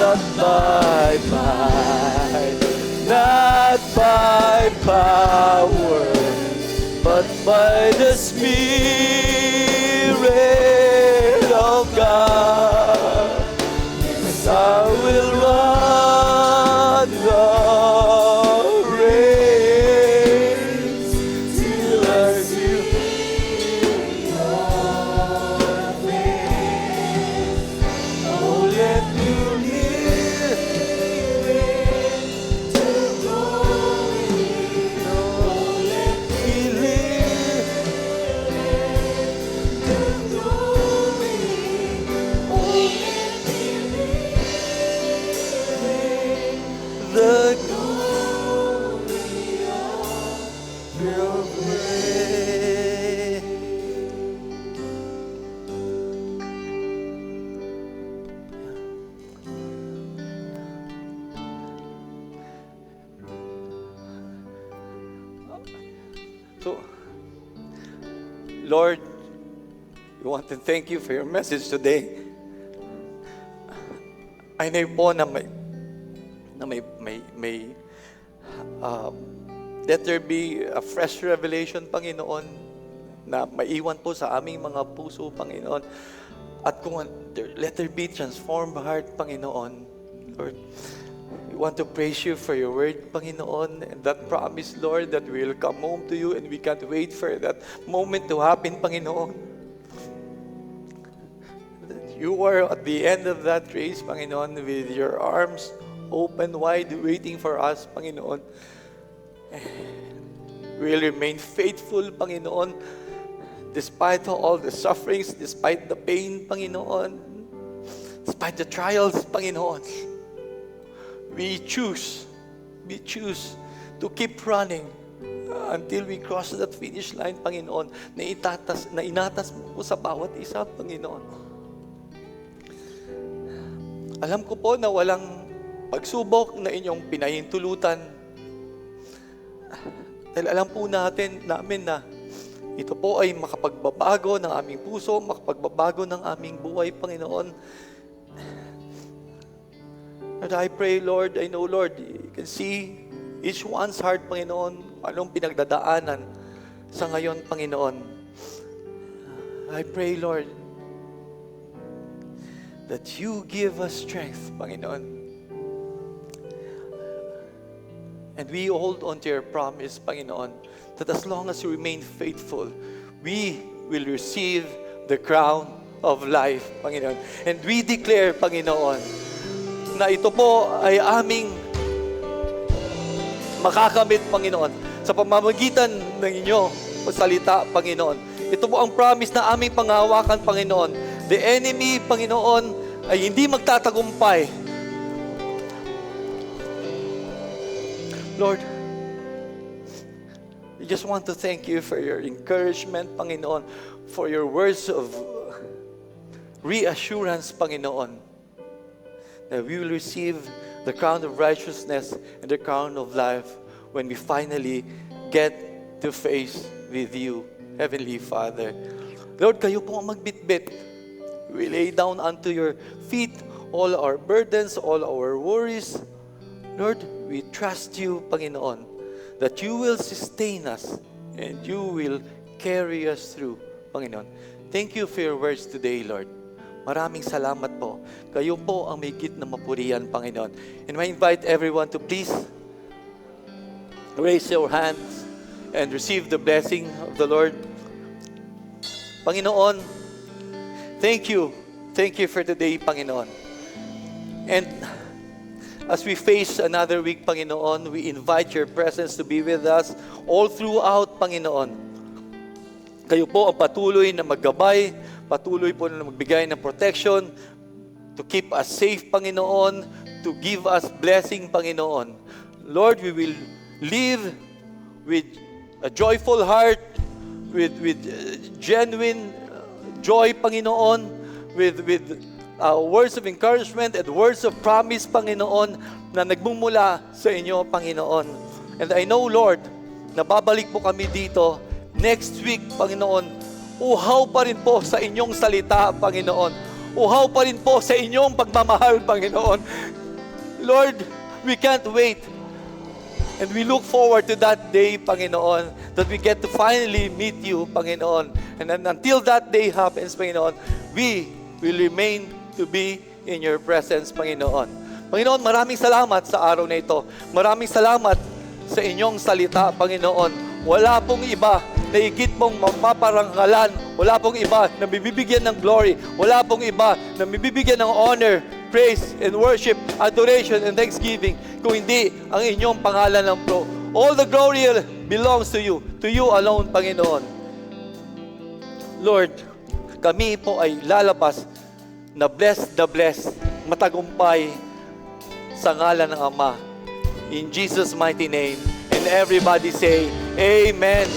not by might, not by power, but by the Spirit of God. Yes, I will run the race till I see your face. Oh, let me live to glory. Oh, let me live to glory. Oh, let me live the glory of your grace. So, Lord, we want to thank you for your message today. I know po na let there be a fresh revelation, Panginoon, na maiwan po sa aming mga puso, Panginoon. At kung let there be transformed heart, Panginoon. Lord, we want to praise you for your word, Panginoon, and that promise, Lord, that we will come home to you and we can't wait for that moment to happen, Panginoon. That you are at the end of that race, Panginoon, with your arms open wide, waiting for us, Panginoon. We will remain faithful, Panginoon, despite all the sufferings, despite the pain, Panginoon, despite the trials, Panginoon. We choose to keep running until we cross that finish line, Panginoon, na inatas mo po sa bawat isa, Panginoon. Alam ko po na walang pagsubok na inyong pinahintulutan. Dahil alam po namin na ito po ay makapagbabago ng aming puso, makapagbabago ng aming buhay, Panginoon. And I pray, Lord, I know, Lord, you can see each one's heart, Panginoon, anong pinagdadaanan sa ngayon, Panginoon. I pray, Lord, that you give us strength, Panginoon. And we hold on to your promise, Panginoon, that as long as you remain faithful, we will receive the crown of life, Panginoon. And we declare, Panginoon, na ito po ay aming makakamit, Panginoon, sa pamamagitan ng inyo salita, Panginoon. Ito po ang promise na aming panghawakan, Panginoon. The enemy, Panginoon, ay hindi magtatagumpay. Lord, we just want to thank you for your encouragement, Panginoon, for your words of reassurance, Panginoon, that we will receive the crown of righteousness and the crown of life when we finally get to face with you, Heavenly Father. Lord, kayo po ang magbitbit. We lay down unto your feet all our burdens, all our worries. Lord, we trust you, Panginoon, that you will sustain us and you will carry us through, Panginoon. Thank you for your words today, Lord. Maraming salamat po. Kayo po ang may git na mapurihan, Panginoon. And I invite everyone to please raise your hands and receive the blessing of the Lord. Panginoon, thank you. Thank you for today, Panginoon. And as we face another week, Panginoon, we invite your presence to be with us all throughout, Panginoon. Kayo po ang patuloy na maggabay, patuloy po na magbigay ng protection, to keep us safe, Panginoon, to give us blessing, Panginoon. Lord, we will live with a joyful heart, with genuine joy, Panginoon, with words of encouragement and words of promise, Panginoon, na nagmumula sa inyo, Panginoon. And I know, Lord, na babalik po kami dito next week, Panginoon. Uhaw pa rin po sa inyong salita, Panginoon. Uhaw pa rin po sa inyong pagmamahal, Panginoon. Lord, we can't wait. And we look forward to that day, Panginoon, that we get to finally meet you, Panginoon. And then until that day happens, Panginoon, we will remain to be in your presence, Panginoon. Panginoon, maraming salamat sa araw na ito. Maraming salamat sa inyong salita, Panginoon. Wala pong iba na higit mong mapaparangalan. Wala pong iba na bibibigyan ng glory. Wala pong iba na bibibigyan ng honor, praise, and worship, adoration, and thanksgiving kung hindi ang inyong pangalan ng pro. All the glory belongs to you alone, Panginoon. Lord, kami po ay lalabas na blessed, matagumpay sa ngalan ng Ama. In Jesus' mighty name. And everybody say, Amen.